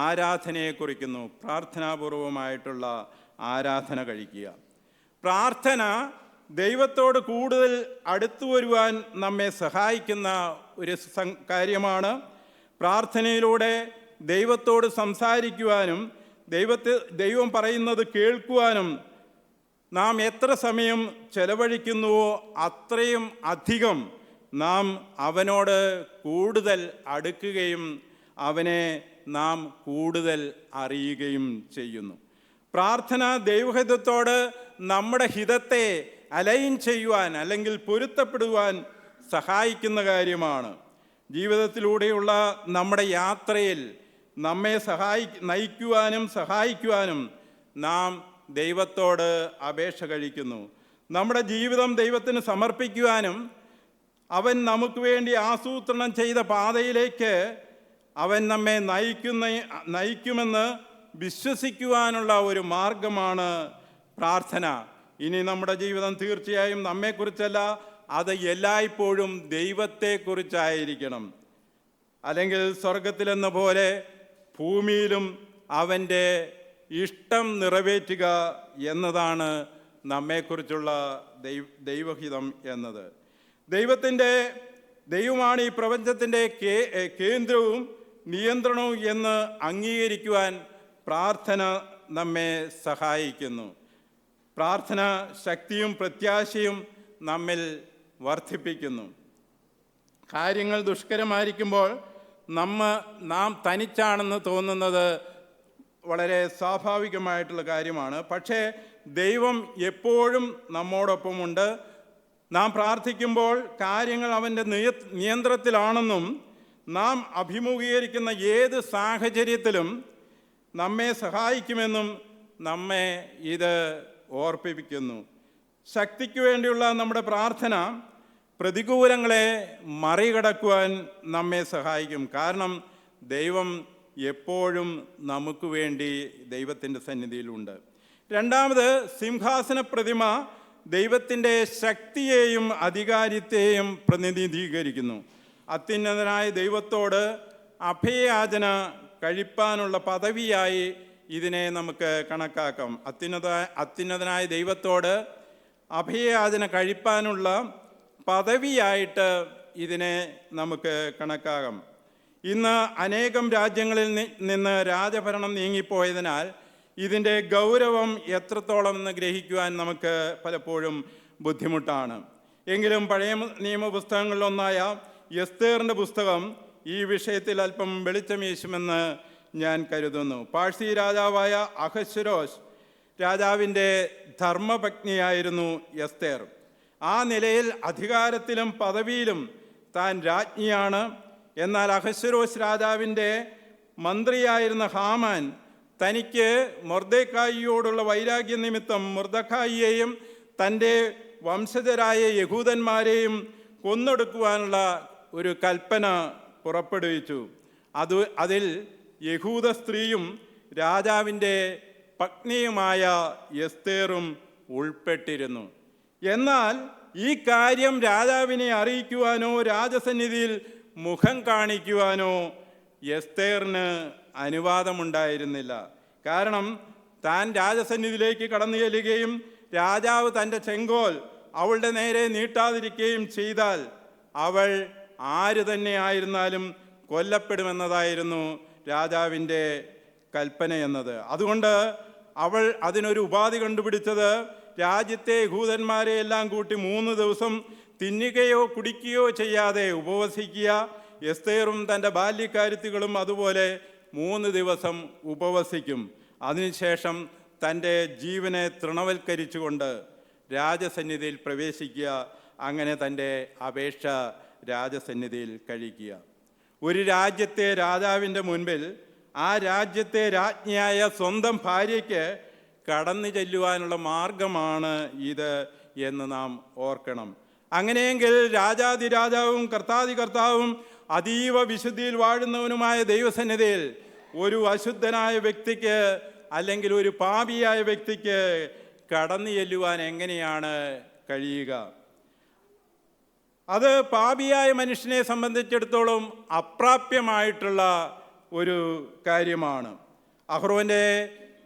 A: ആരാധനയെ കുറിക്കുന്നു. പ്രാർത്ഥനാപൂർവമായിട്ടുള്ള ആരാധന കഴിക്കുക. പ്രാർത്ഥന ദൈവത്തോട് കൂടുതൽ അടുത്തു വരുവാൻ നമ്മെ സഹായിക്കുന്ന ഒരു കാര്യമാണ്. പ്രാർത്ഥനയിലൂടെ ദൈവത്തോട് സംസാരിക്കുവാനും ദൈവം പറയുന്നത് കേൾക്കുവാനും നാം എത്ര സമയം ചെലവഴിക്കുന്നുവോ അത്രയും അധികം നാം അവനോട് കൂടുതൽ അടുക്കുകയും അവനെ നാം കൂടുതൽ അറിയുകയും ചെയ്യുന്നു. പ്രാർത്ഥന ദൈവഹിതത്തോട് നമ്മുടെ ഹിതത്തെ അലൈൻ ചെയ്യുവാൻ അല്ലെങ്കിൽ പൊരുത്തപ്പെടുവാൻ സഹായിക്കുന്ന കാര്യമാണ്. ജീവിതത്തിലൂടെയുള്ള നമ്മുടെ യാത്രയിൽ നമ്മെ നയിക്കുവാനും സഹായിക്കുവാനും നാം ദൈവത്തോട് അപേക്ഷ കഴിക്കുന്നു. നമ്മുടെ ജീവിതം ദൈവത്തിന് സമർപ്പിക്കുവാനും അവൻ നമുക്ക് വേണ്ടി ആസൂത്രണം ചെയ്ത പാതയിലേക്ക് അവൻ നമ്മെ നയിക്കുമെന്ന് വിശ്വസിക്കുവാനുള്ള ഒരു മാർഗമാണ് പ്രാർത്ഥന. ഇനി നമ്മുടെ ജീവിതം തീർച്ചയായും നമ്മെക്കുറിച്ചല്ല, അത് എല്ലായ്പ്പോഴും ദൈവത്തെക്കുറിച്ചായിരിക്കണം. അല്ലെങ്കിൽ സ്വർഗത്തിലെന്ന പോലെ ഭൂമിയിലും അവൻ്റെ ഇഷ്ടം നിറവേറ്റുക എന്നതാണ് നമ്മെക്കുറിച്ചുള്ള ദൈവഹിതം എന്നത്. ദൈവമാണ് ഈ പ്രപഞ്ചത്തിൻ്റെ കേന്ദ്രവും നിയന്ത്രണവും എന്ന് അംഗീകരിക്കുവാൻ പ്രാർത്ഥന നമ്മെ സഹായിക്കുന്നു. പ്രാർത്ഥന ശക്തിയും പ്രത്യാശയും നമ്മിൽ വർദ്ധിപ്പിക്കുന്നു. കാര്യങ്ങൾ ദുഷ്കരമായിരിക്കുമ്പോൾ നാം തനിച്ചാണെന്ന് തോന്നുന്നത് വളരെ സ്വാഭാവികമായിട്ടുള്ള കാര്യമാണ്. പക്ഷേ ദൈവം എപ്പോഴും നമ്മോടൊപ്പമുണ്ട്. നാം പ്രാർത്ഥിക്കുമ്പോൾ കാര്യങ്ങൾ അവൻ്റെ നിയന്ത്രണത്തിലാണെന്നും നാം അഭിമുഖീകരിക്കുന്ന ഏത് സാഹചര്യത്തിലും നമ്മെ സഹായിക്കുമെന്നും നമ്മെ ഇത് ഓർപ്പിപ്പിക്കുന്നു. ശക്തിക്ക് വേണ്ടിയുള്ള നമ്മുടെ പ്രാർത്ഥന പ്രതികൂലങ്ങളെ മറികടക്കുവാൻ നമ്മെ സഹായിക്കും. കാരണം ദൈവം എപ്പോഴും നമുക്ക് വേണ്ടി ദൈവത്തിൻ്റെ സന്നിധിയിലുണ്ട്. രണ്ടാമത്, സിംഹാസന പ്രതിമ ദൈവത്തിൻ്റെ ശക്തിയെയും അധികാരത്തെയും പ്രതിനിധീകരിക്കുന്നു. അത്യുന്നതനായ ദൈവത്തോട് അഭയയാചന കഴിപ്പാനുള്ള പദവിയായി ഇതിനെ നമുക്ക് കണക്കാക്കാം. അത്യുന്നതനായ ദൈവത്തോട് അഭയയാചന കഴിപ്പാനുള്ള പദവിയായിട്ട് ഇതിനെ നമുക്ക് കണക്കാക്കാം. ഇന്ന് അനേകം രാജ്യങ്ങളിൽ നിന്ന് രാജഭരണം നീങ്ങിപ്പോയതിനാൽ ഇതിൻ്റെ ഗൗരവം എത്രത്തോളം എന്ന് ഗ്രഹിക്കുവാൻ നമുക്ക് പലപ്പോഴും ബുദ്ധിമുട്ടാണ്. എങ്കിലും പഴയ നിയമ പുസ്തകങ്ങളിലൊന്നായ എസ്തേറിൻ്റെ പുസ്തകം ഈ വിഷയത്തിൽ അല്പം വെളിച്ചം വീശുമെന്ന് ഞാൻ കരുതുന്നു. പാഴ്സി രാജാവായ അഹശ്വേരോശ് രാജാവിൻ്റെ ധർമ്മപത്നിയായിരുന്നു എസ്തേർ. ആ നിലയിൽ അധികാരത്തിലും പദവിയിലും താൻ രാജ്ഞിയാണ്. എന്നാൽ അഹശ്വേരോശ് രാജാവിൻ്റെ മന്ത്രിയായിരുന്ന ഹാമാൻ തനിക്ക് മൊർദെഖായിയോടുള്ള വൈരാഗ്യ നിമിത്തം മൊർദെഖായിയെയും തൻ്റെ വംശജരായ യഹൂദന്മാരെയും കൊന്നൊടുക്കുവാനുള്ള ഒരു കൽപ്പന പുറപ്പെടുവിച്ചു. അതിൽ യഹൂദ സ്ത്രീയും രാജാവിൻ്റെ പത്നിയുമായ എസ്തേറും ഉൾപ്പെട്ടിരുന്നു. എന്നാൽ ഈ കാര്യം രാജാവിനെ അറിയിക്കുവാനോ രാജസന്നിധിയിൽ മുഖം കാണിക്കുവാനോ എസ്തേറിന് അനുവാദമുണ്ടായിരുന്നില്ല. കാരണം താൻ രാജസന്നിധിയിലേക്ക് കടന്നു ചെല്ലുകയും രാജാവ് തൻ്റെ ചെങ്കോൽ അവളുടെ നേരെ നീട്ടാതിരിക്കുകയും ചെയ്താൽ അവൾ ആര് തന്നെ ആയിരുന്നാലും കൊല്ലപ്പെടുമെന്നതായിരുന്നു രാജാവിൻ്റെ കൽപ്പന എന്നത്. അതുകൊണ്ട് അവൾ അതിനൊരു ഉപാധി കണ്ടുപിടിച്ചത് രാജ്യത്തെ യഹൂദന്മാരെ എല്ലാം കൂട്ടി 3 ദിവസം തിന്നുകയോ കുടിക്കുകയോ ചെയ്യാതെ ഉപവസിക്കുക. എസ്തേറും തൻ്റെ ബാല്യക്കാരുത്തികളും അതുപോലെ 3 ദിവസം ഉപവസിക്കും. അതിനുശേഷം തൻ്റെ ജീവനെ തൃണവൽക്കരിച്ചുകൊണ്ട് രാജസന്നിധിയിൽ പ്രവേശിക്കുക. അങ്ങനെ തൻ്റെ അപേക്ഷ രാജസന്നിധിയിൽ കഴിക്കുക. ഒരു രാജ്യത്തെ രാജാവിൻ്റെ മുൻപിൽ ആ രാജ്യത്തെ രാജ്ഞിയായ സ്വന്തം ഭാര്യയ്ക്ക് കടന്നു ചെല്ലുവാനുള്ള മാർഗമാണ് ഇത് എന്ന് നാം ഓർക്കണം. അങ്ങനെയെങ്കിൽ രാജാതിരാജാവും കർത്താതികർത്താവും അതീവ വിശുദ്ധിയിൽ വാഴുന്നവനുമായ ദൈവസന്നിധിയിൽ ഒരു അശുദ്ധനായ വ്യക്തിക്ക് അല്ലെങ്കിൽ ഒരു പാപിയായ വ്യക്തിക്ക് കടന്നു ചെല്ലുവാൻ എങ്ങനെയാണ് കഴിയുക? അത് പാപിയായ മനുഷ്യനെ സംബന്ധിച്ചിടത്തോളം അപ്രാപ്യമായിട്ടുള്ള ഒരു കാര്യമാണ്. അഹ്റോൻ്റെ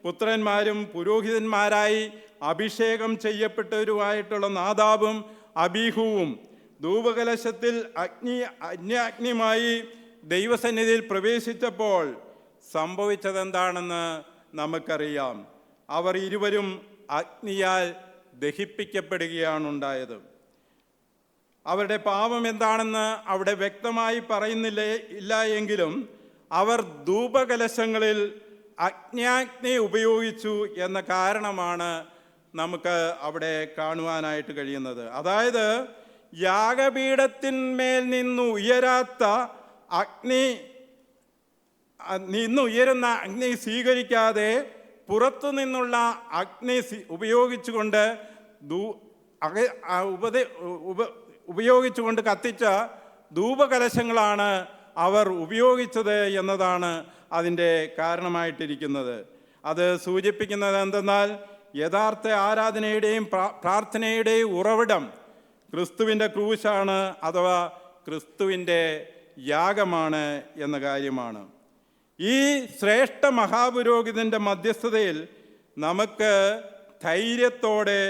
A: പുത്രന്മാരും പുരോഹിതന്മാരായി അഭിഷേകം ചെയ്യപ്പെട്ടവരുമായിട്ടുള്ള നാദാബും അബീഹുവും ധൂപകലശത്തിൽ അഗ്നിയുമായി ദൈവസന്നിധിയിൽ പ്രവേശിച്ചപ്പോൾ സംഭവിച്ചതെന്താണെന്ന് നമുക്കറിയാം. അവർ ഇരുവരും അഗ്നിയാൽ ദഹിപ്പിക്കപ്പെടുകയാണ് ഉണ്ടായത്. അവരുടെ പാപം എന്താണെന്ന് അവിടെ വ്യക്തമായി ഇല്ല എങ്കിലും അവർ ധൂപകലശങ്ങളിൽ അഗ്നി ഉപയോഗിച്ചു എന്ന കാരണമാണ് നമുക്ക് അവിടെ കാണുവാനായിട്ട് കഴിയുന്നത്. അതായത് യാഗപീഠത്തിന്മേൽ നിന്നുയരുന്ന അഗ്നി സ്വീകരിക്കാതെ പുറത്തു നിന്നുള്ള അഗ്നി ഉപയോഗിച്ചുകൊണ്ട് ഉപയോഗിച്ചുകൊണ്ട് കത്തിച്ച ധൂപകലശങ്ങളാണ് അവർ ഉപയോഗിച്ചത് എന്നതാണ് അതിൻ്റെ കാരണമായിട്ടിരിക്കുന്നത്. അത് സൂചിപ്പിക്കുന്നത് എന്തെന്നാൽ യഥാർത്ഥ ആരാധനയുടെയും പ്രാർത്ഥനയുടെയും ഉറവിടം ക്രിസ്തുവിൻ്റെ ക്രൂശാണ്, അഥവാ ക്രിസ്തുവിൻ്റെ യാഗമാണ് എന്ന കാര്യമാണ്. ഈ ശ്രേഷ്ഠ മഹാപുരോഹിതൻ്റെ മധ്യസ്ഥതയിൽ നമുക്ക് ധൈര്യത്തോടെ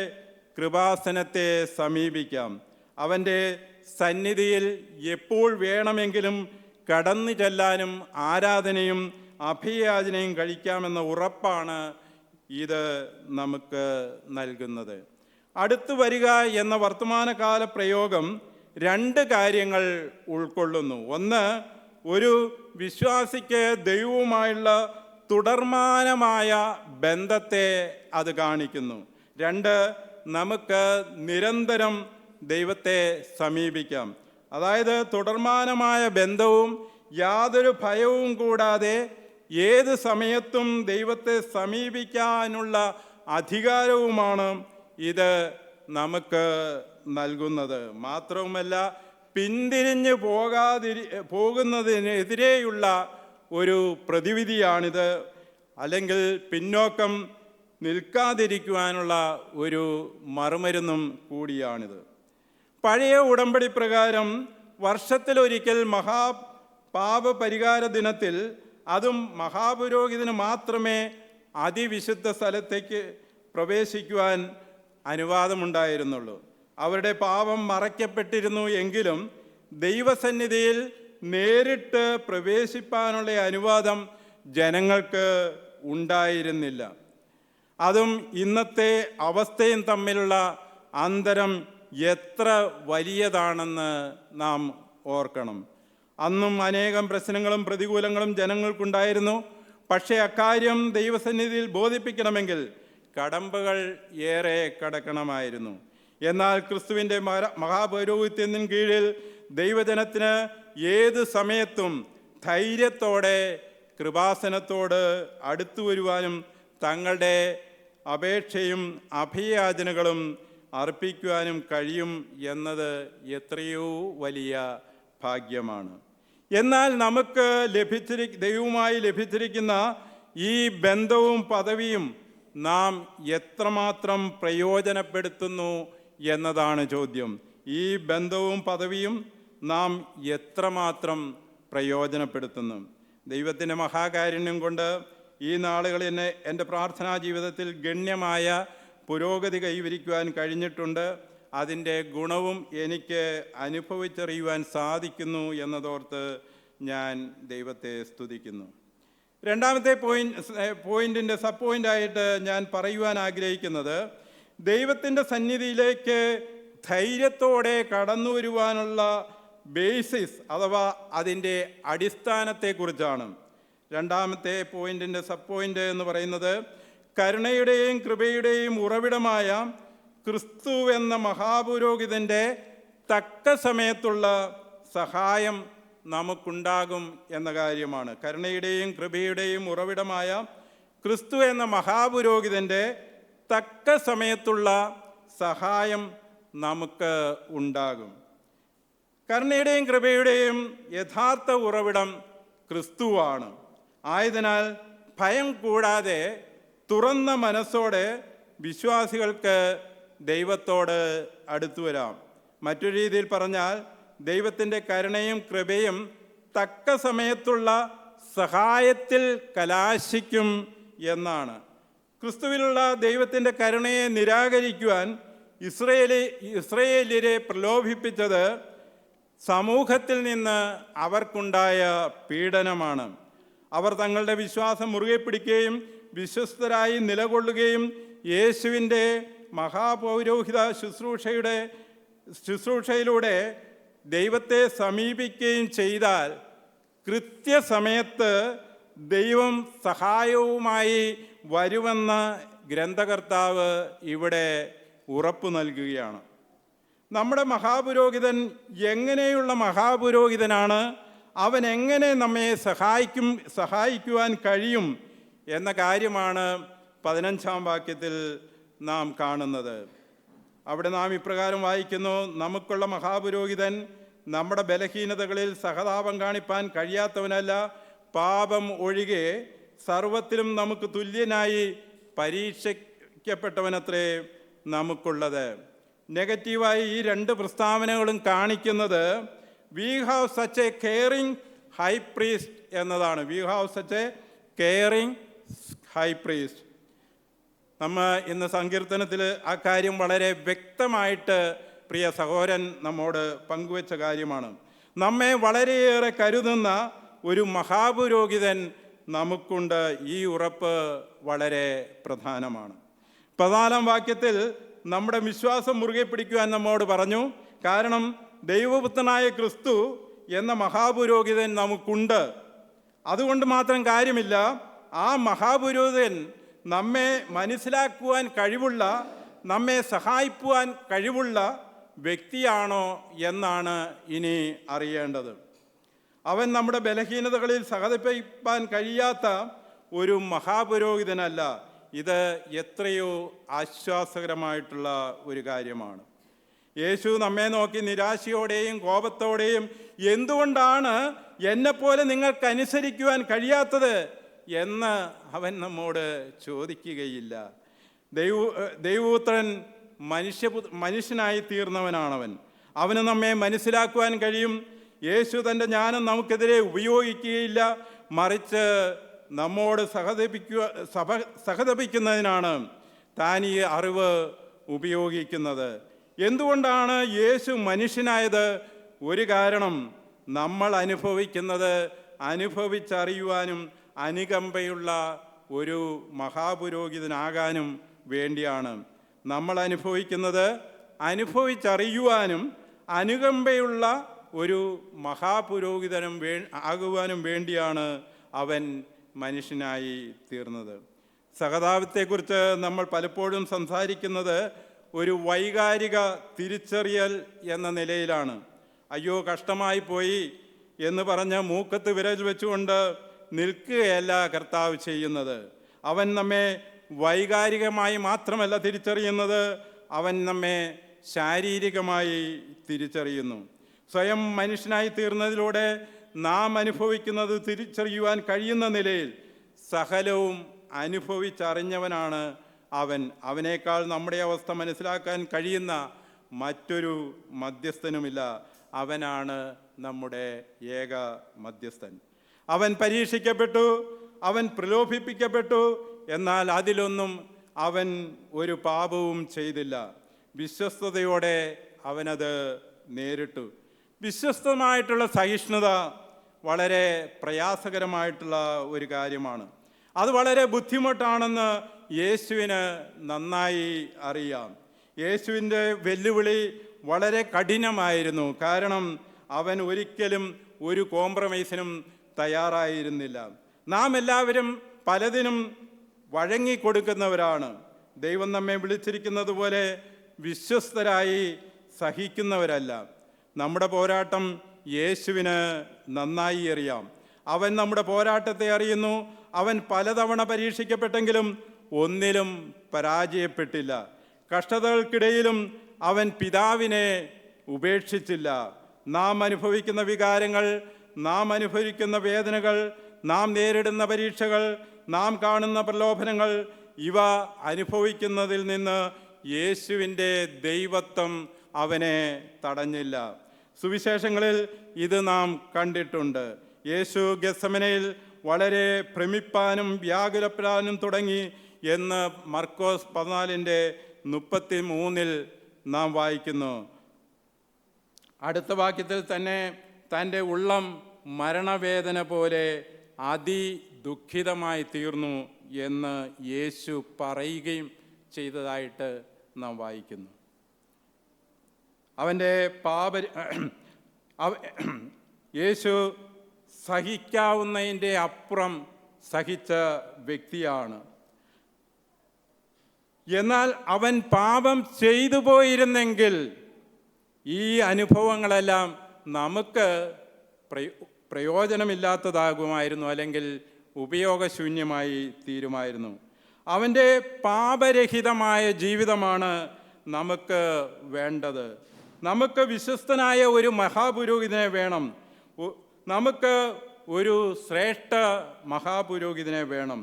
A: കൃപാസനത്തെ സമീപിക്കാം. അവൻ്റെ സന്നിധിയിൽ എപ്പോൾ വേണമെങ്കിലും കടന്നു ചെല്ലാനും ആരാധനയും അഭയയാചനയും കഴിക്കാമെന്ന ഉറപ്പാണ് ഇത് നമുക്ക് നൽകുന്നത്. അടുത്തു വരിക എന്ന വർത്തമാനകാല പ്രയോഗം 2 കാര്യങ്ങൾ ഉൾക്കൊള്ളുന്നു. ഒന്ന്, ഒരു വിശ്വാസിക്ക് ദൈവവുമായുള്ള തുടർമാനമായ ബന്ധത്തെ അത് കാണിക്കുന്നു. 2, നമുക്ക് നിരന്തരം ദൈവത്തെ സമീപിക്കാം. അതായത് തുടർമാനമായ ബന്ധവും യാതൊരു ഭയവും കൂടാതെ ഏത് സമയത്തും ദൈവത്തെ സമീപിക്കാനുള്ള അധികാരവുമാണ് ഇത് നമുക്ക് നൽകുന്നത്. മാത്രവുമല്ല, പിന്തിരിഞ്ഞ് പോകുന്നതിനെതിരെയുള്ള ഒരു പ്രതിവിധിയാണിത്. അല്ലെങ്കിൽ പിന്നോക്കം നിൽക്കാതിരിക്കുവാനുള്ള ഒരു മറുമരുന്നും കൂടിയാണിത്. പഴയ ഉടമ്പടി പ്രകാരം വർഷത്തിലൊരിക്കൽ പാപപരിഹാര ദിനത്തിൽ, അതും മഹാപുരോഹിതന് മാത്രമേ അതിവിശുദ്ധ സ്ഥലത്തേക്ക് പ്രവേശിക്കുവാൻ അനുവാദമുണ്ടായിരുന്നുള്ളൂ. അവരുടെ പാപം മറയ്ക്കപ്പെട്ടിരുന്നു എങ്കിലും ദൈവസന്നിധിയിൽ നേരിട്ട് പ്രവേശിപ്പാനുള്ള അനുവാദം ജനങ്ങൾക്ക് ഉണ്ടായിരുന്നില്ല. അതും ഇന്നത്തെ അവസ്ഥയും തമ്മിലുള്ള അന്തരം എത്ര വലിയതാണെന്ന് നാം ഓർക്കണം. അന്നും അനേകം പ്രശ്നങ്ങളും പ്രതികൂലങ്ങളും ജനങ്ങൾക്കുണ്ടായിരുന്നു. പക്ഷേ അക്കാര്യം ദൈവസന്നിധിയിൽ ബോധിപ്പിക്കണമെങ്കിൽ കടമ്പകൾ ഏറെ കടക്കണമായിരുന്നു. എന്നാൽ ക്രിസ്തുവിൻ്റെ മഹാപൗരോഹിത്യത്തിൻ കീഴിൽ ദൈവജനത്തിന് ഏത് സമയത്തും ധൈര്യത്തോടെ കൃപാസനത്തോട് അടുത്തു വരുവാനും തങ്ങളുടെ അപേക്ഷയും അഭയയാചനകളും അർപ്പിക്കുവാനും കഴിയും എന്നത് എത്രയോ വലിയ ഭാഗ്യമാണ്. എന്നാൽ നമുക്ക് ദൈവവുമായി ലഭിച്ചിരിക്കുന്ന ഈ ബന്ധവും പദവിയും നാം എത്രമാത്രം പ്രയോജനപ്പെടുത്തുന്നു എന്നതാണ് ചോദ്യം. ഈ ബന്ധവും പദവിയും നാം എത്രമാത്രം പ്രയോജനപ്പെടുത്തുന്നു? ദൈവത്തിൻ്റെ മഹാകാരുണ്യം കൊണ്ട് ഈ നാളുകളിൽ എന്നെ എൻ്റെ പ്രാർത്ഥനാ ജീവിതത്തിൽ ഗണ്യമായ പുരോഗതി കൈവരിക്കുവാൻ കഴിഞ്ഞിട്ടുണ്ട്. അതിൻ്റെ ഗുണവും എനിക്ക് അനുഭവിച്ചറിയുവാൻ സാധിക്കുന്നു എന്നതോർത്ത് ഞാൻ ദൈവത്തെ സ്തുതിക്കുന്നു. രണ്ടാമത്തെ പോയിൻറ്റിൻ്റെ സബ് പോയിൻ്റായിട്ട് ഞാൻ പറയുവാൻ ആഗ്രഹിക്കുന്നത്, ദൈവത്തിൻ്റെ സന്നിധിയിലേക്ക് ധൈര്യത്തോടെ കടന്നു വരുവാനുള്ള ബേസിസ് അഥവാ അതിൻ്റെ അടിസ്ഥാനത്തെക്കുറിച്ചാണ്. രണ്ടാമത്തെ പോയിൻറ്റിൻ്റെ സബ് പോയിൻ്റ് എന്ന് പറയുന്നത്, കരുണയുടെയും കൃപയുടെയും ഉറവിടമായ ക്രിസ്തു എന്ന മഹാപുരോഹിതൻ്റെ തക്ക സമയത്തുള്ള സഹായം നമുക്കുണ്ടാകും എന്ന കാര്യമാണ്. കരുണയുടെയും കൃപയുടെയും ഉറവിടമായ ക്രിസ്തു എന്ന മഹാപുരോഹിതൻ്റെ തക്ക സമയത്തുള്ള സഹായം നമുക്ക് ഉണ്ടാകും. കരുണയുടെയും കൃപയുടെയും യഥാർത്ഥ ഉറവിടം ക്രിസ്തുവാണ്. ആയതിനാൽ ഭയം കൂടാതെ തുറന്ന മനസ്സോടെ വിശ്വാസികൾക്ക് ദൈവത്തോട് അടുത്തു വരാം. മറ്റൊരു രീതിയിൽ പറഞ്ഞാൽ, ദൈവത്തിൻ്റെ കരുണയും കൃപയും തക്ക സമയത്തുള്ള സഹായത്തിൽ കലാശിക്കും എന്നാണ്. ക്രിസ്തുവിലുള്ള ദൈവത്തിൻ്റെ കരുണയെ നിരാകരിക്കുവാൻ ഇസ്രയേലിയരെ പ്രലോഭിപ്പിച്ചത് സമൂഹത്തിൽ നിന്ന് അവർക്കുണ്ടായ പീഡനമാണ്. അവർ തങ്ങളുടെ വിശ്വാസം മുറുകെ പിടിക്കുകയും വിശ്വസ്തരായി നിലകൊള്ളുകയും യേശുവിൻ്റെ മഹാപൗരോഹിത ശുശ്രൂഷയിലൂടെ ദൈവത്തെ സമീപിക്കുകയും ചെയ്താൽ കൃത്യസമയത്ത് ദൈവം സഹായവുമായി വരുമെന്ന് ഗ്രന്ഥകർത്താവ് ഇവിടെ ഉറപ്പു നൽകുകയാണ്. നമ്മുടെ മഹാപുരോഹിതൻ എങ്ങനെയുള്ള മഹാപുരോഹിതനാണ്, അവൻ എങ്ങനെ നമ്മെ സഹായിക്കുവാൻ കഴിയും എന്ന കാര്യമാണ് 15-ാം വാക്യത്തിൽ നാം കാണുന്നത്. അവിടെ നാം ഇപ്രകാരം വായിക്കുന്നു: നമുക്കുള്ള മഹാപുരോഹിതൻ നമ്മുടെ ബലഹീനതകളിൽ സഹതാപം കാണിപ്പാൻ കഴിയാത്തവനല്ല, പാപം ഒഴികെ സർവത്തിലും നമുക്ക് തുല്യനായി പരീക്ഷിക്കപ്പെട്ടവനത്രേ നമുക്കുള്ളത്. നെഗറ്റീവായി ഈ രണ്ട് പ്രസ്താവനകളും കാണിക്കുന്നത് we have such a caring high priest എന്നതാണ്. We have such a caring high priest. നമ്മ ഇന്ന് സങ്കീർത്തനത്തിൽ ആ കാര്യം വളരെ വ്യക്തമായിട്ട് പ്രിയ സഹോദരൻ നമ്മോട് പങ്കുവെച്ച കാര്യമാണ്. നമ്മെ വളരെയേറെ കരുതുന്ന ഒരു മഹാപുരോഹിതൻ നമുക്കുണ്ട്. ഈ ഉറപ്പ് വളരെ പ്രധാനമാണ്. 14-ാം വാക്യത്തിൽ നമ്മുടെ വിശ്വാസം മുറുകെ പിടിക്കുവാൻ നമ്മോട് പറഞ്ഞു. കാരണം ദൈവപുത്രനായ ക്രിസ്തു എന്ന മഹാപുരോഹിതൻ നമുക്കുണ്ട്. അതുകൊണ്ട് മാത്രം കാര്യമില്ല, ആ മഹാപുരോഹിതൻ നമ്മെ മനസ്സിലാക്കുവാൻ കഴിവുള്ള, നമ്മെ സഹായിക്കുവാൻ കഴിവുള്ള വ്യക്തിയാണോ എന്നാണ് ഇനി അറിയേണ്ടത്. അവൻ നമ്മുടെ ബലഹീനതകളിൽ സഹതപിപ്പാൻ കഴിയാത്ത ഒരു മഹാപുരോഹിതനല്ല. ഇത് എത്രയോ ആശ്വാസകരമായിട്ടുള്ള ഒരു കാര്യമാണ്. യേശു നമ്മെ നോക്കി നിരാശയോടെയും കോപത്തോടെയും എന്തുകൊണ്ടാണ് എന്നെപ്പോലെ നിങ്ങൾക്ക് അനുസരിക്കുവാൻ കഴിയാത്തത് എന്ന് അവൻ നമ്മോട് ചോദിക്കുകയില്ല. ദൈവപുത്രൻ മനുഷ്യനായി തീർന്നവനാണവൻ. അവന് നമ്മെ മനസ്സിലാക്കുവാൻ കഴിയും. യേശു തൻ്റെ ജ്ഞാനം നമുക്കെതിരെ ഉപയോഗിക്കുകയില്ല, മറിച്ച് നമ്മോട് സഹതപിക്കുന്നതിനാണ് താൻ ഈ അറിവ് ഉപയോഗിക്കുന്നത്. എന്തുകൊണ്ടാണ് യേശു മനുഷ്യനായത്? ഒരു കാരണം, നമ്മൾ അനുഭവിക്കുന്നത് അനുഭവിച്ചറിയുവാനും അനുകമ്പയുള്ള ഒരു മഹാപുരോഹിതനാകാനും വേണ്ടിയാണ്. നമ്മൾ അനുഭവിക്കുന്നത് അനുഭവിച്ചറിയുവാനും അനുകമ്പയുള്ള ഒരു മഹാപുരോഹിതനും ആകുവാനും വേണ്ടിയാണ് അവൻ മനുഷ്യനായി തീർന്നത്. സഹതാപത്തെക്കുറിച്ച് നമ്മൾ പലപ്പോഴും സംസാരിക്കുന്നത് ഒരു വൈകാരിക തിരിച്ചറിയൽ എന്ന നിലയിലാണ്. അയ്യോ കഷ്ടമായി പോയി എന്ന് പറഞ്ഞ് മൂക്കത്ത് വിരൽ വെച്ചുകൊണ്ട് നിൽക്കുകയല്ല കർത്താവ് ചെയ്യുന്നത്. അവൻ നമ്മെ വൈകാരികമായി മാത്രമല്ല തിരിച്ചറിയുന്നത്, അവൻ നമ്മെ ശാരീരികമായി തിരിച്ചറിയുന്നു. സ്വയം മനുഷ്യനായി തീർന്നതിലൂടെ നാം അനുഭവിക്കുന്നത് തിരിച്ചറിയുവാൻ കഴിയുന്ന നിലയിൽ സകലവും അനുഭവിച്ചറിഞ്ഞവനാണ് അവൻ. അവനേക്കാൾ നമ്മുടെ അവസ്ഥ മനസ്സിലാക്കാൻ കഴിയുന്ന മറ്റൊരു മധ്യസ്ഥനുമില്ല. അവനാണ് നമ്മുടെ ഏക മധ്യസ്ഥൻ. അവൻ പരീക്ഷിക്കപ്പെട്ടു, അവൻ പ്രലോഭിപ്പിക്കപ്പെട്ടു, എന്നാൽ അതിലൊന്നും അവൻ ഒരു പാപവും ചെയ്തില്ല. വിശ്വസ്തയോടെ അവനത് നേരിട്ടു. വിശ്വസ്തമായിട്ടുള്ള സഹിഷ്ണുത വളരെ പ്രയാസകരമായിട്ടുള്ള ഒരു കാര്യമാണ്. അത് വളരെ ബുദ്ധിമുട്ടാണെന്ന് യേശുവിന് നന്നായി അറിയാം. യേശുവിൻ്റെ വെല്ലുവിളി വളരെ കഠിനമായിരുന്നു. കാരണം അവൻ ഒരിക്കലും ഒരു കോംപ്രമൈസിനും തയ്യാറായിരുന്നില്ല. നാം എല്ലാവരും പലതിനും വഴങ്ങിക്കൊടുക്കുന്നവരാണ്. ദൈവം നമ്മെ വിളിച്ചിരിക്കുന്നത് പോലെ വിശ്വസ്തരായി സഹിക്കുന്നവരല്ല. നമ്മുടെ പോരാട്ടം യേശുവിന് നന്നായി അറിയാം. അവൻ നമ്മുടെ പോരാട്ടത്തെ അറിയുന്നു. അവൻ പലതവണ പരീക്ഷിക്കപ്പെട്ടെങ്കിലും ഒന്നിലും പരാജയപ്പെട്ടില്ല. കഷ്ടതകൾക്കിടയിലും അവൻ പിതാവിനെ ഉപേക്ഷിച്ചില്ല. നാം അനുഭവിക്കുന്ന വികാരങ്ങൾ, നാം അനുഭവിക്കുന്ന വേദനകൾ, നാം നേരിടുന്ന പരീക്ഷകൾ, നാം കാണുന്ന പ്രലോഭനങ്ങൾ, ഇവ അനുഭവിക്കുന്നതിൽ നിന്ന് യേശുവിൻ്റെ ദൈവത്വം അവനെ തടഞ്ഞില്ല. സുവിശേഷങ്ങളിൽ ഇത് നാം കണ്ടിട്ടുണ്ട്. യേശു ഗെത്സമനയിൽ വളരെ ഭ്രമിപ്പാനും വ്യാകുലപ്പെടാനും തുടങ്ങി എന്ന് മർക്കോസ് 14:33 നാം വായിക്കുന്നു. അടുത്ത വാക്യത്തിൽ തന്നെ തൻ്റെ ഉള്ളം മരണവേദന പോലെ അതിദുഃഖിതമായി തീർന്നു എന്ന് യേശു പറയുകയും ചെയ്തതായിട്ട് നാം വായിക്കുന്നു. അവൻ്റെ യേശു സഹിക്കാവുന്നതിൻ്റെ അപ്പുറം സഹിച്ച വ്യക്തിയാണ്. എന്നാൽ അവൻ പാപം ചെയ്തു പോയിരുന്നെങ്കിൽ ഈ അനുഭവങ്ങളെല്ലാം നമുക്ക് പ്രയോജനമില്ലാത്തതാകുമായിരുന്നു, അല്ലെങ്കിൽ ഉപയോഗശൂന്യമായി തീരുമായിരുന്നു. അവൻ്റെ പാപരഹിതമായ ജീവിതമാണ് നമുക്ക് വേണ്ടത്. നമുക്ക് വിശ്വസ്തനായ ഒരു മഹാപുരോഹിതനെ വേണം. നമുക്ക് ഒരു ശ്രേഷ്ഠ മഹാപുരോഹിതനെ വേണം.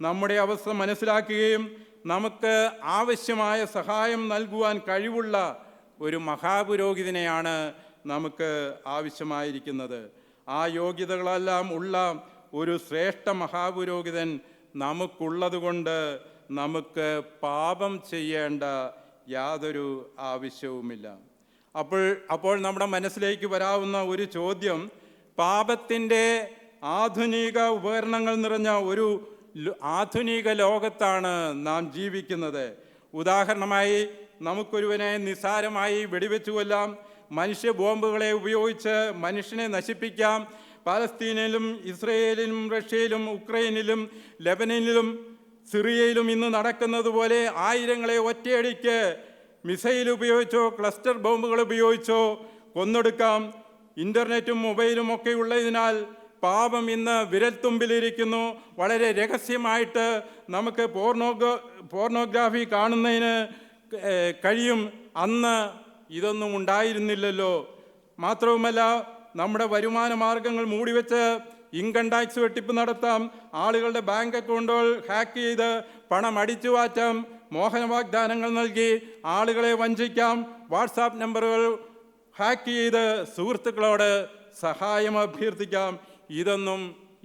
A: നമ്മുടെ അവസ്ഥ മനസ്സിലാക്കുകയും നമുക്ക് ആവശ്യമായ സഹായം നൽകുവാൻ കഴിവുള്ള ഒരു മഹാപുരോഹിതനെയാണ് നമുക്ക് ആവശ്യമായിരിക്കുന്നത്. ആ യോഗ്യതകളെല്ലാം ഉള്ള ഒരു ശ്രേഷ്ഠ മഹാപുരോഹിതൻ നമുക്കുള്ളത് കൊണ്ട് നമുക്ക് പാപം ചെയ്യേണ്ട യാതൊരു ആവശ്യവുമില്ല. അപ്പോൾ നമ്മുടെ മനസ്സിലേക്ക് വരാവുന്ന ഒരു ചോദ്യം, പാപത്തിൻ്റെ ആധുനിക ഉപകരണങ്ങൾ നിറഞ്ഞ ഒരു ആധുനിക ലോകത്താണ് നാം ജീവിക്കുന്നത്. ഉദാഹരണമായി നമുക്കൊരുവനെ നിസ്സാരമായി വെടിവെച്ചു കൊല്ലാം, മനുഷ്യ ബോംബുകളെ ഉപയോഗിച്ച് മനുഷ്യനെ നശിപ്പിക്കാം. പാലസ്തീനിലും ഇസ്രയേലിലും റഷ്യയിലും ഉക്രൈനിലും ലെബനനിലും സിറിയയിലും ഇന്ന് നടക്കുന്നത് പോലെ ആയിരങ്ങളെ ഒറ്റയടിക്ക് മിസൈൽ ഉപയോഗിച്ചോ ക്ലസ്റ്റർ ബോംബുകൾ ഉപയോഗിച്ചോ കൊന്നൊടുക്കാം. ഇൻ്റർനെറ്റും മൊബൈലും ഒക്കെ ഉള്ളതിനാൽ പാപം ഇന്ന് വിരൽത്തുമ്പിലിരിക്കുന്നു. വളരെ രഹസ്യമായിട്ട് നമുക്ക് പോർണോഗ്രാഫി കാണുന്നതിന് കഴിയും. അന്ന് ഇതൊന്നും ഉണ്ടായിരുന്നില്ലല്ലോ. മാത്രവുമല്ല, നമ്മുടെ വരുമാന മാർഗങ്ങൾ മൂടിവെച്ച് ഇൻകം ടാക്സ് വെട്ടിപ്പ് നടത്താം, ആളുകളുടെ ബാങ്ക് അക്കൗണ്ടുകൾ ഹാക്ക് ചെയ്ത് പണം അടിച്ചു മാറ്റാം, മോഹന വാഗ്ദാനങ്ങൾ നൽകി ആളുകളെ വഞ്ചിക്കാം, വാട്സാപ്പ് നമ്പറുകൾ ഹാക്ക് ചെയ്ത് സുഹൃത്തുക്കളോട് സഹായം അഭ്യർത്ഥിക്കാം. ഇതൊന്നും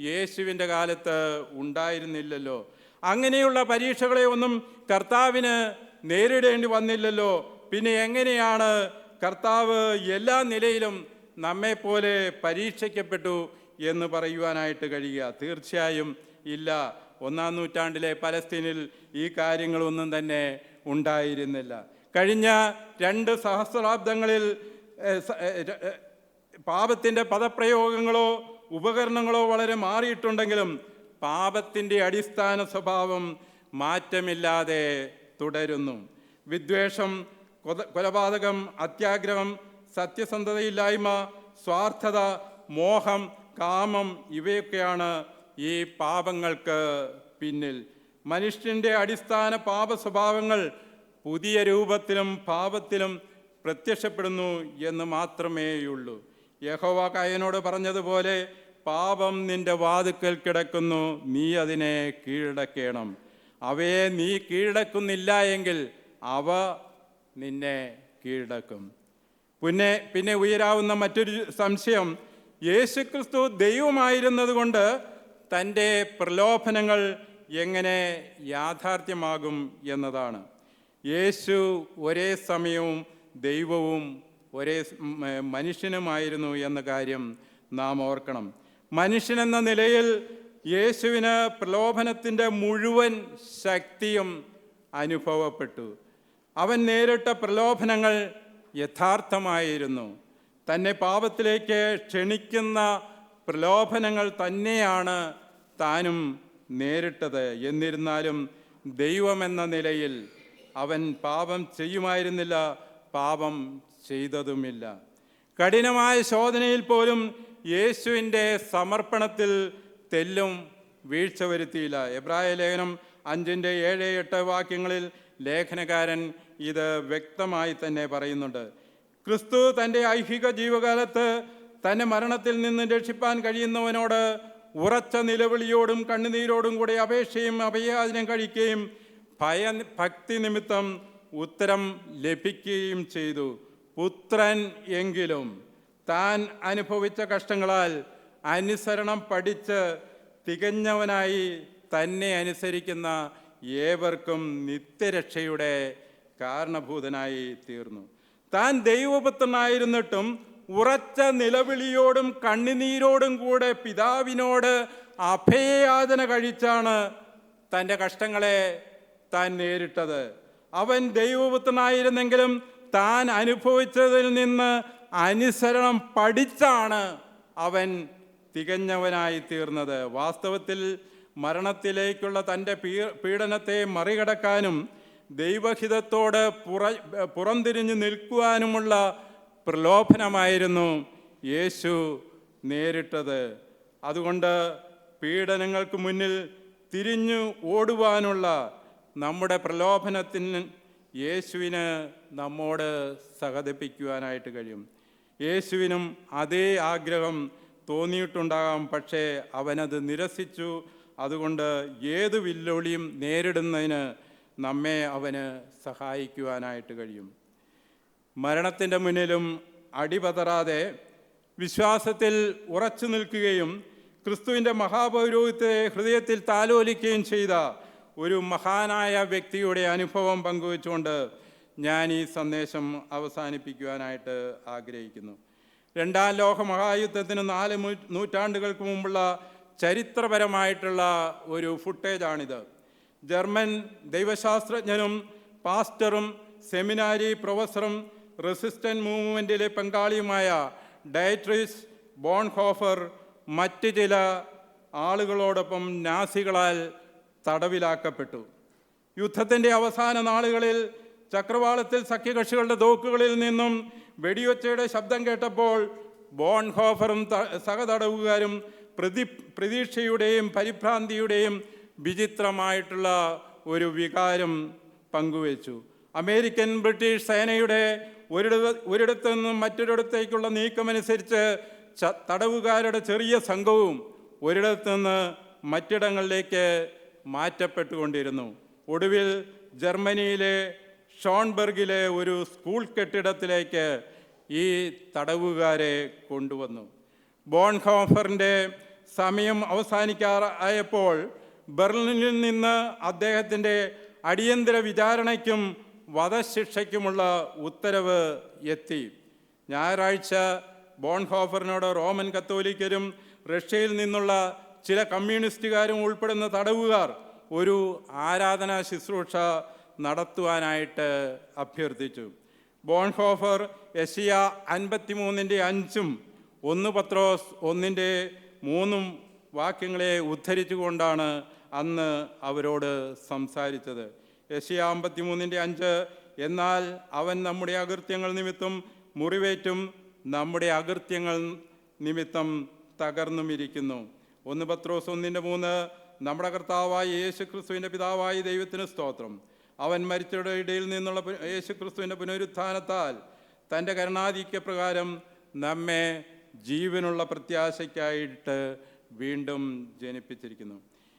A: യേശുവിൻ്റെ കാലത്ത് ഉണ്ടായിരുന്നില്ലല്ലോ. അങ്ങനെയുള്ള പരീക്ഷകളെ ഒന്നും കർത്താവിന് നേരിടേണ്ടി വന്നില്ലല്ലോ. പിന്നെ എങ്ങനെയാണ് കർത്താവ് എല്ലാ നിലയിലും നമ്മെപ്പോലെ പരീക്ഷിക്കപ്പെട്ടു എന്ന് പറയുവാനായിട്ട് കഴിയുക? തീർച്ചയായും ഇല്ല. 1-ാം നൂറ്റാണ്ടിലെ പലസ്തീനിൽ ഈ കാര്യങ്ങളൊന്നും തന്നെ ഉണ്ടായിരുന്നില്ല. കഴിഞ്ഞ 2 സഹസ്രാബ്ദങ്ങളിൽ പാപത്തിൻ്റെ പദപ്രയോഗങ്ങളോ ഉപകരണങ്ങളോ വളരെ മാറിയിട്ടുണ്ടെങ്കിലും പാപത്തിൻ്റെ അടിസ്ഥാന സ്വഭാവം മാറ്റമില്ലാതെ തുടരുന്നു. വിദ്വേഷം, കൊലപാതകം, അത്യാഗ്രഹം, സത്യസന്ധതയില്ലായ്മ, സ്വാർത്ഥത, മോഹം, കാമം ഇവയൊക്കെയാണ് ഈ പാപങ്ങൾക്ക് പിന്നിൽ. മനുഷ്യൻ്റെ അടിസ്ഥാന പാപ സ്വഭാവങ്ങൾ പുതിയ രൂപത്തിലും പാപത്തിലും പ്രത്യക്ഷപ്പെടുന്നു എന്ന് മാത്രമേയുള്ളൂ. യഹോവ കയനോട് പറഞ്ഞതുപോലെ, പാപം നിന്റെ വാതിൽക്കൽ കിടക്കുന്നു, നീ അതിനെ കീഴടക്കണം. അവയെ നീ കീഴടക്കുന്നില്ല എങ്കിൽ അവ നിന്നെ കീഴടക്കും. പിന്നെ ഉയരാവുന്ന മറ്റൊരു സംശയം, യേശുക്രിസ്തു ദൈവമായിരുന്നത് കൊണ്ട് തൻ്റെ പ്രലോഭനങ്ങൾ എങ്ങനെ യാഥാർത്ഥ്യമാകും എന്നതാണ്. യേശു ഒരേ സമയവും ദൈവവും ഒരേ മനുഷ്യനുമായിരുന്നു എന്ന കാര്യം നാം ഓർക്കണം. മനുഷ്യനെന്ന നിലയിൽ യേശുവിന് പ്രലോഭനത്തിൻ്റെ മുഴുവൻ ശക്തിയും അനുഭവപ്പെട്ടു. അവൻ നേരിട്ട പ്രലോഭനങ്ങൾ യഥാർത്ഥമായിരുന്നു. തന്നെ പാപത്തിലേക്ക് ക്ഷണിക്കുന്ന പ്രലോഭനങ്ങൾ തന്നെയാണ് താനും നേരിട്ടത്. എന്നിരുന്നാലും ദൈവമെന്ന നിലയിൽ അവൻ പാപം ചെയ്യുമായിരുന്നില്ല, പാപം ചെയ്തതുമില്ല. കഠിനമായ ശോധനയിൽ പോലും യേശുവിൻ്റെ സമർപ്പണത്തിൽ തെല്ലും വീഴ്ച വരുത്തിയില്ല. എബ്രായ ലേഖനം 5:7-8 വാക്യങ്ങളിൽ ലേഖനകാരൻ ഇത് വ്യക്തമായി തന്നെ പറയുന്നുണ്ട്. ക്രിസ്തു തൻ്റെ ഐഹിക ജീവകാലത്ത് തന്നെ മരണത്തിൽ നിന്ന് രക്ഷിപ്പാൻ കഴിയുന്നവനോട് ഉറച്ച നിലവിളിയോടും കണ്ണുനീരോടും കൂടി അപേക്ഷയും അഭയാചനം കഴിക്കുകയും ഭക്തി നിമിത്തം ഉത്തരം ലഭിക്കുകയും ചെയ്തു. പുത്രൻ എങ്കിലും താൻ അനുഭവിച്ച കഷ്ടങ്ങളാൽ അനുസരണം പഠിച്ച് തികഞ്ഞവനായി തന്നെ അനുസരിക്കുന്ന ഏവർക്കും നിത്യരക്ഷയുടെ കാരണഭൂതനായി തീർന്നു. താൻ ദൈവപുത്രനായിരുന്നിട്ടും ഉറച്ച നിലവിളിയോടും കണ്ണുനീരോടും കൂടെ പിതാവിനോട് അഭയയാചന കഴിച്ചാണ് തൻ്റെ കഷ്ടങ്ങളെ താൻ നേരിട്ടത്. അവൻ ദൈവപുത്രനായിരുന്നെങ്കിലും താൻ അനുഭവിച്ചതിൽ നിന്ന് അനുസരണം പഠിച്ചാണ് അവൻ തികഞ്ഞവനായി തീർന്നത്. വാസ്തവത്തിൽ മരണത്തിലേക്കുള്ള തൻ്റെ പീഡനത്തെ മറികടക്കാനും ദൈവഹിതത്തോട് പുറംതിരിഞ്ഞു നിൽക്കുവാനുമുള്ള പ്രലോഭനമായിരുന്നു യേശു നേരിട്ടത്. അതുകൊണ്ട് പീഡനങ്ങൾക്ക് മുന്നിൽ തിരിഞ്ഞു ഓടുവാനുള്ള നമ്മുടെ പ്രലോഭനത്തിന് യേശുവിന് നമ്മോട് സഹതപിക്കുവാനായിട്ട് കഴിയും. യേശുവിനും അതേ ആഗ്രഹം തോന്നിയിട്ടുണ്ടാകാം, പക്ഷേ അവനത് നിരസിച്ചു. അതുകൊണ്ട് ഏത് വെല്ലുവിളിയും നേരിടുന്നതിന് നമ്മെ അവന് സഹായിക്കുവാനായിട്ട് കഴിയും. മരണത്തിൻ്റെ മുന്നിലും അടിപതറാതെ വിശ്വാസത്തിൽ ഉറച്ചു നിൽക്കുകയും ക്രിസ്തുവിൻ്റെ മഹാപൗരോഹിത്യത്തെ ഹൃദയത്തിൽ താലോലിക്കുകയും ചെയ്ത ഒരു മഹാനായ വ്യക്തിയുടെ അനുഭവം പങ്കുവെച്ചുകൊണ്ട് ഞാൻ ഈ സന്ദേശം അവസാനിപ്പിക്കുവാനായിട്ട് ആഗ്രഹിക്കുന്നു. 2-ാം ലോക മഹായുദ്ധത്തിന് 4 നൂറ്റാണ്ടുകൾക്ക് മുമ്പുള്ള ചരിത്രപരമായിട്ടുള്ള ഒരു ഫുട്ടേജാണിത്. ജർമ്മൻ ദൈവശാസ്ത്രജ്ഞനും പാസ്റ്ററും സെമിനാരി പ്രൊഫസറും റെസിസ്റ്റൻറ്റ് മൂവ്മെൻറ്റിലെ പങ്കാളിയുമായ ഡയട്രിച്ച് ബോൺഹോഫർ മറ്റ് ചില ആളുകളോടൊപ്പം നാസികളാൽ തടവിലാക്കപ്പെട്ടു. യുദ്ധത്തിൻ്റെ അവസാന നാളുകളിൽ ചക്രവാളത്തിൽ സഖ്യകക്ഷികളുടെ തോക്കുകളിൽ നിന്നും വെടിയൊച്ചയുടെ ശബ്ദം കേട്ടപ്പോൾ ബോൺഹോഫറും സഹതടവുകാരും പ്രതീക്ഷയുടെയും പരിഭ്രാന്തിയുടെയും വിചിത്രമായിട്ടുള്ള ഒരു വികാരം പങ്കുവച്ചു. അമേരിക്കൻ ബ്രിട്ടീഷ് സേനയുടെ ഒരിടത്തു നിന്നും മറ്റൊരിടത്തേക്കുള്ള നീക്കമനുസരിച്ച് തടവുകാരുടെ ചെറിയ സംഘവും ഒരിടത്തു നിന്ന് മറ്റിടങ്ങളിലേക്ക് മാറ്റപ്പെട്ടുകൊണ്ടിരുന്നു. ഒടുവിൽ ജർമ്മനിയിലെ ഷോൺബെർഗിലെ ഒരു സ്കൂൾ കെട്ടിടത്തിലേക്ക് ഈ തടവുകാരെ കൊണ്ടുവന്നു. ബോൺഹോഫറിൻ്റെ സമയം അവസാനിക്കാറായപ്പോൾ ബെർലിനിൽ നിന്ന് അദ്ദേഹത്തിൻ്റെ അടിയന്തര വിചാരണയ്ക്കും വധശിക്ഷയ്ക്കുമുള്ള ഉത്തരവ് എത്തി. ഞായറാഴ്ച ബോൺഹോഫറിനോട് റോമൻ കത്തോലിക്കരും റഷ്യയിൽ നിന്നുള്ള ചില കമ്മ്യൂണിസ്റ്റുകാരും ഉൾപ്പെടുന്ന തടവുകാർ ഒരു ആരാധനാ ശുശ്രൂഷ നടത്തുവാനായിട്ട് അഭ്യർത്ഥിച്ചു. ബോൺഹോഫർ യെശയ്യാ 53:5 1 പത്രോസ് 1:3 വാക്യങ്ങളെ ഉദ്ധരിച്ചുകൊണ്ടാണ് അന്ന് അവരോട് സംസാരിച്ചത്. യെശയ്യാ 53:5 എന്നാൽ അവൻ നമ്മുടെ അകൃത്യങ്ങൾ നിമിത്തം മുറിവേറ്റും നമ്മുടെ അകൃത്യങ്ങൾ നിമിത്തം തകർന്നുമിരിക്കുന്നു. 1 പത്രോസ് 1:3 നമ്മുടെ കർത്താവായ യേശു ക്രിസ്തുവിൻ്റെ പിതാവായ ദൈവത്തിന് സ്തോത്രം. അവൻ മരിച്ചവരുടെ ഇടയിൽ നിന്നുള്ള യേശു ക്രിസ്തുവിൻ്റെ പുനരുത്ഥാനത്താൽ തൻ്റെ കരുണാധിക്യപ്രകാരം നമ്മെ ജീവനുള്ള പ്രത്യാശയ്ക്കായിട്ട് വീണ്ടും ജനിപ്പിച്ചിരിക്കുന്നു.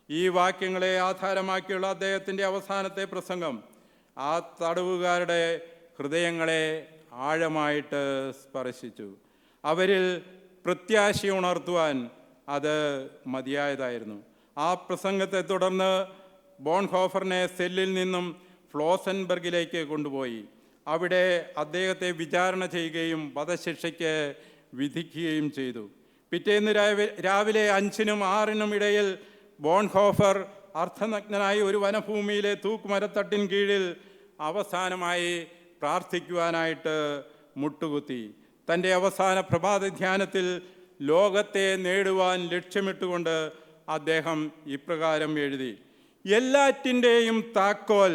A: ഈ വാക്യങ്ങളെ ആധാരമാക്കിയുള്ള അദ്ദേഹത്തിൻ്റെ അവസാനത്തെ പ്രസംഗം ആ തടവുകാരുടെ ഹൃദയങ്ങളെ ആഴമായിട്ട് സ്പർശിച്ചു. അവരിൽ പ്രത്യാശ ഉണർത്തുവാൻ അത് മതിയായതായിരുന്നു. ആ പ്രസംഗത്തെ തുടർന്ന് ബോൺഹോഫറിനെ സെല്ലിൽ നിന്നും ഫ്ലോസൻബർഗിലേക്ക് കൊണ്ടുപോയി. അവിടെ അദ്ദേഹത്തെ വിചാരണ ചെയ്യുകയും വധശിക്ഷയ്ക്ക് വിധിക്കുകയും ചെയ്തു. പിറ്റേന്ന് രാവിലെ 5-നും 6-നും ഇടയിൽ ബോൺഹോഫർ അർദ്ധനഗ്നനായി ഒരു വനഭൂമിയിലെ തൂക്കുമരത്തട്ടിൻ കീഴിൽ അവസാനമായി പ്രാർത്ഥിക്കുവാനായിട്ട് മുട്ടുകുത്തി. തൻ്റെ അവസാന പ്രഭാത ധ്യാനത്തിൽ ലോകത്തെ നേടുവാൻ ലക്ഷ്യമിട്ടുകൊണ്ട് അദ്ദേഹം ഇപ്രകാരം എഴുതി: എല്ലാറ്റിൻ്റെയും താക്കോൽ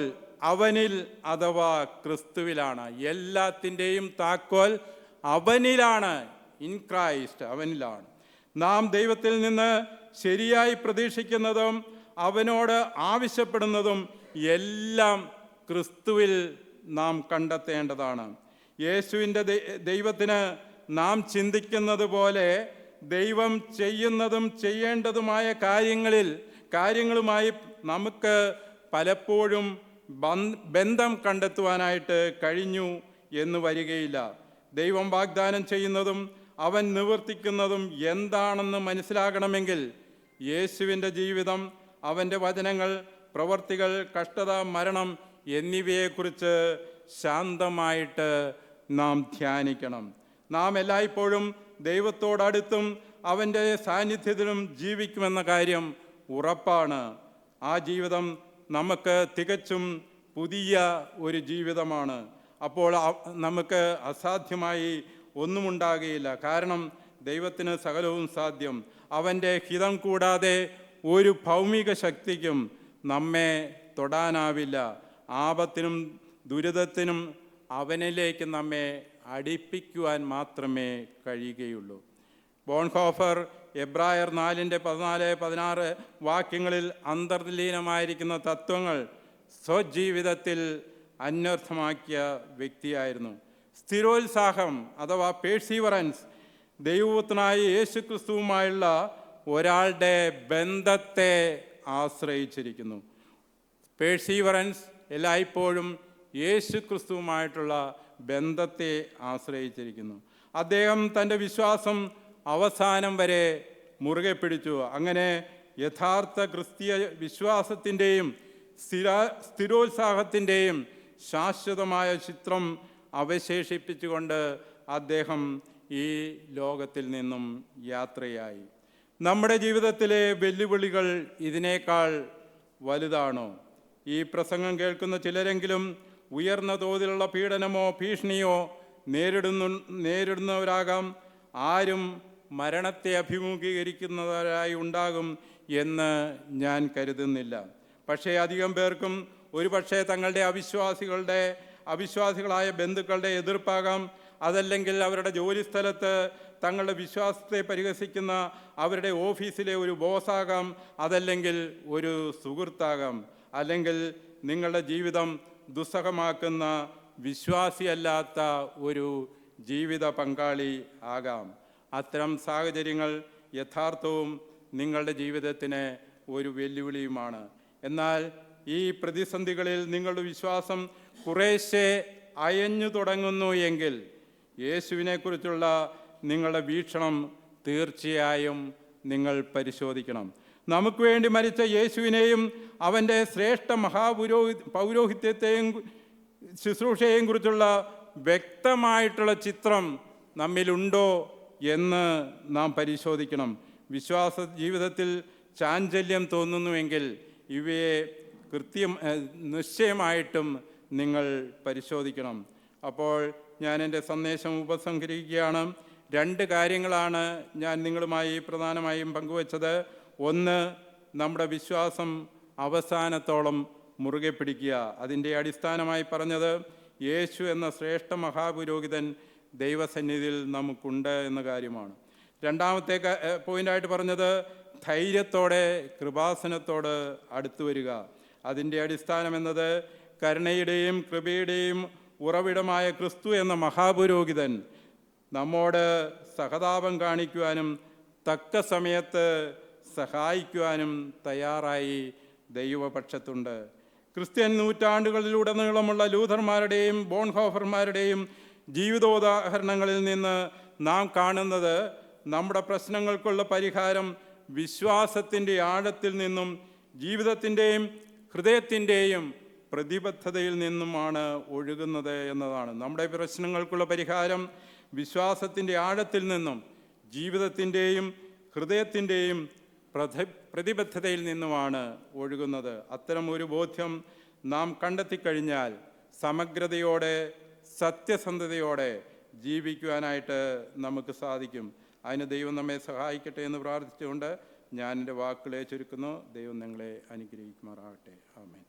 A: അവനിൽ അഥവാ ക്രിസ്തുവിലാണ്. എല്ലാത്തിൻ്റെയും താക്കോൽ അവനിലാണ്, ഇൻ ക്രൈസ്റ്റ്, അവനിലാണ്. നാം ദൈവത്തിൽ നിന്ന് ശരിയായി പ്രതീക്ഷിക്കുന്നതും അവനോട് ആവശ്യപ്പെടുന്നതും എല്ലാം ക്രിസ്തുവിൽ നാം കണ്ടെത്തേണ്ടതാണ്. യേശുവിൻ്റെ ദൈവത്തിന് നാം ചിന്തിക്കുന്നത് പോലെ ദൈവം ചെയ്യുന്നതും ചെയ്യേണ്ടതുമായ കാര്യങ്ങളുമായി നമുക്ക് പലപ്പോഴും ബന്ധം കണ്ടെത്തുവാനായിട്ട് കഴിഞ്ഞു എന്ന് വരികയില്ല. ദൈവം വാഗ്ദാനം ചെയ്യുന്നതും അവൻ നിവർത്തിക്കുന്നതും എന്താണെന്ന് മനസ്സിലാകണമെങ്കിൽ യേശുവിൻ്റെ ജീവിതം, അവൻ്റെ വചനങ്ങൾ, പ്രവർത്തികൾ, കഷ്ടത, മരണം എന്നിവയെക്കുറിച്ച് ശാന്തമായിട്ട് നാം ധ്യാനിക്കണം. നാം എല്ലായ്പ്പോഴും ദൈവത്തോടടുത്തും അവൻ്റെ സാന്നിധ്യത്തിലും ജീവിക്കുമെന്ന കാര്യം ഉറപ്പാണ്. ആ ജീവിതം നമുക്ക് തികച്ചും പുതിയ ഒരു ജീവിതമാണ്. അപ്പോൾ നമുക്ക് അസാധ്യമായി ഒന്നുമുണ്ടാകുകയില്ല. കാരണം ദൈവത്തിന് സകലവും സാധ്യം. അവൻ്റെ ഹിതം കൂടാതെ ഒരു ഭൗമിക ശക്തിക്കും നമ്മെ തൊടാനാവില്ല. ആപത്തിനും ദുരിതത്തിനും അവനിലേക്ക് നമ്മെ അടുപ്പിക്കുവാൻ മാത്രമേ കഴിയുകയുള്ളൂ. ബോൺഹോഫർ എബ്രായർ 4:14-16 വാക്യങ്ങളിൽ അന്തർലീനമായിരിക്കുന്ന തത്വങ്ങൾ സ്വജീവിതത്തിൽ അന്വർത്ഥമാക്കിയ വ്യക്തിയായിരുന്നു. സ്ഥിരോത്സാഹം അഥവാ പേഴ്സീവറൻസ് ദൈവപുത്രനായ യേശു ക്രിസ്തുവുമായുള്ള ഒരാളുടെ ബന്ധത്തെ ആശ്രയിച്ചിരിക്കുന്നു. പേഴ്സീവറൻസ് എല്ലായ്പ്പോഴും യേശു ക്രിസ്തുവുമായിട്ടുള്ള ബന്ധത്തെ ആശ്രയിച്ചിരിക്കുന്നു. അദ്ദേഹം തൻ്റെ വിശ്വാസം അവസാനം വരെ മുറുകെ പിടിച്ചു. അങ്ങനെ യഥാർത്ഥ ക്രിസ്തീയ വിശ്വാസത്തിൻ്റെയും സ്ഥിരോത്സാഹത്തിൻ്റെയും ശാശ്വതമായ ചിത്രം അവശേഷിപ്പിച്ചുകൊണ്ട് അദ്ദേഹം ഈ ലോകത്തിൽ നിന്നും യാത്രയായി. നമ്മുടെ ജീവിതത്തിലെ വെല്ലുവിളികൾ ഇതിനേക്കാൾ വലുതാണോ? ഈ പ്രസംഗം കേൾക്കുന്ന ചിലരെങ്കിലും ഉയർന്ന തോതിലുള്ള പീഡനമോ ഭീഷണിയോ നേരിടുന്നവരാകാം. ആരും മരണത്തെ അഭിമുഖീകരിക്കുന്നവരായി ഉണ്ടാകും എന്ന് ഞാൻ കരുതുന്നില്ല. പക്ഷേ അധികം പേർക്കും ഒരുപക്ഷെ തങ്ങളുടെ അവിശ്വാസികളായ ബന്ധുക്കളുടെ എതിർപ്പാകാം. അതല്ലെങ്കിൽ അവരുടെ ജോലിസ്ഥലത്ത് തങ്ങളുടെ വിശ്വാസത്തെ പരിഹസിക്കുന്ന അവരുടെ ഓഫീസിലെ ഒരു ബോസാകാം. അതല്ലെങ്കിൽ ഒരു സുഹൃത്താകാം. അല്ലെങ്കിൽ നിങ്ങളുടെ ജീവിതം ദുസ്സഹമാക്കുന്ന വിശ്വാസിയല്ലാത്ത ഒരു ജീവിത പങ്കാളി ആകാം. അത്തരം സാഹചര്യങ്ങൾ യഥാർത്ഥവും നിങ്ങളുടെ ജീവിതത്തിന് ഒരു വെല്ലുവിളിയുമാണ്. എന്നാൽ ഈ പ്രതിസന്ധികളിൽ നിങ്ങളുടെ വിശ്വാസം കുറേശ്ശെ അയഞ്ഞു തുടങ്ങുന്നു എങ്കിൽ യേശുവിനെക്കുറിച്ചുള്ള നിങ്ങളുടെ വീക്ഷണം തീർച്ചയായും നിങ്ങൾ പരിശോധിക്കണം. നമുക്ക് വേണ്ടി മരിച്ച യേശുവിനെയും അവൻ്റെ ശ്രേഷ്ഠ പൗരോഹിത്യത്തെയും ശുശ്രൂഷയെയും കുറിച്ചുള്ള വ്യക്തമായിട്ടുള്ള ചിത്രം നമ്മിലുണ്ടോ എന്ന് നാം പരിശോധിക്കണം. വിശ്വാസ ജീവിതത്തിൽ ചാഞ്ചല്യം തോന്നുന്നുവെങ്കിൽ ഇവയെ നിശ്ചയമായിട്ടും നിങ്ങൾ പരിശോധിക്കണം. അപ്പോൾ ഞാൻ എൻ്റെ സന്ദേശം ഉപസംഹരിക്കുകയാണ്. 2 കാര്യങ്ങളാണ് ഞാൻ നിങ്ങളുമായി പ്രധാനമായും പങ്കുവച്ചത്. ഒന്ന്, നമ്മുടെ വിശ്വാസം അവസാനത്തോളം മുറുകെ പിടിക്കുക. അതിൻ്റെ അടിസ്ഥാനമായി പറഞ്ഞത് യേശു എന്ന ശ്രേഷ്ഠ മഹാപുരോഹിതൻ ദൈവസന്നിധിയിൽ നമുക്കുണ്ട് എന്ന കാര്യമാണ്. രണ്ടാമത്തെ പോയിൻ്റായിട്ട് പറഞ്ഞത് ധൈര്യത്തോടെ കൃപാസനത്തോട് അടുത്തു വരിക. അതിൻ്റെ അടിസ്ഥാനം എന്നത് കരുണയുടെയും കൃപയുടെയും ഉറവിടമായ ക്രിസ്തു എന്ന മഹാപുരോഹിതൻ നമ്മോട് സഹതാപം കാണിക്കുവാനും തക്ക സമയത്ത് സഹായിക്കുവാനും തയ്യാറായി ദൈവപക്ഷത്തുണ്ട്. ക്രിസ്ത്യൻ നൂറ്റാണ്ടുകളിലുടനീളമുള്ള ലൂഥർമാരുടെയും ബോൺഹോഫർമാരുടെയും ജീവിതോദാഹരണങ്ങളിൽ നിന്ന് നാം കാണുന്നത് നമ്മുടെ പ്രശ്നങ്ങൾക്കുള്ള പരിഹാരം വിശ്വാസത്തിൻ്റെ ആഴത്തിൽ നിന്നും ജീവിതത്തിൻ്റെയും ഹൃദയത്തിൻ്റെയും പ്രതിബദ്ധതയിൽ നിന്നുമാണ് ഒഴുകുന്നത് എന്നതാണ്. നമ്മുടെ പ്രശ്നങ്ങൾക്കുള്ള പരിഹാരം വിശ്വാസത്തിൻ്റെ ആഴത്തിൽ നിന്നും ജീവിതത്തിൻ്റെയും ഹൃദയത്തിൻ്റെയും പ്രതിബദ്ധതയിൽ നിന്നുമാണ് ഒഴുകുന്നത്. അത്തരം ഒരു ബോധ്യം നാം കണ്ടെത്തിക്കഴിഞ്ഞാൽ സമഗ്രതയോടെ സത്യസന്ധതയോടെ ജീവിക്കുവാനായിട്ട് നമുക്ക് സാധിക്കും. അതിന് ദൈവം നമ്മെ സഹായിക്കട്ടെ എന്ന് പ്രാർത്ഥിച്ചുകൊണ്ട് ഞാൻ എൻ്റെ വാക്കുകളെ ചുരുക്കുന്നു. ദൈവം നിങ്ങളെ അനുഗ്രഹിക്കുമാറാകട്ടെ. ആമേൻ.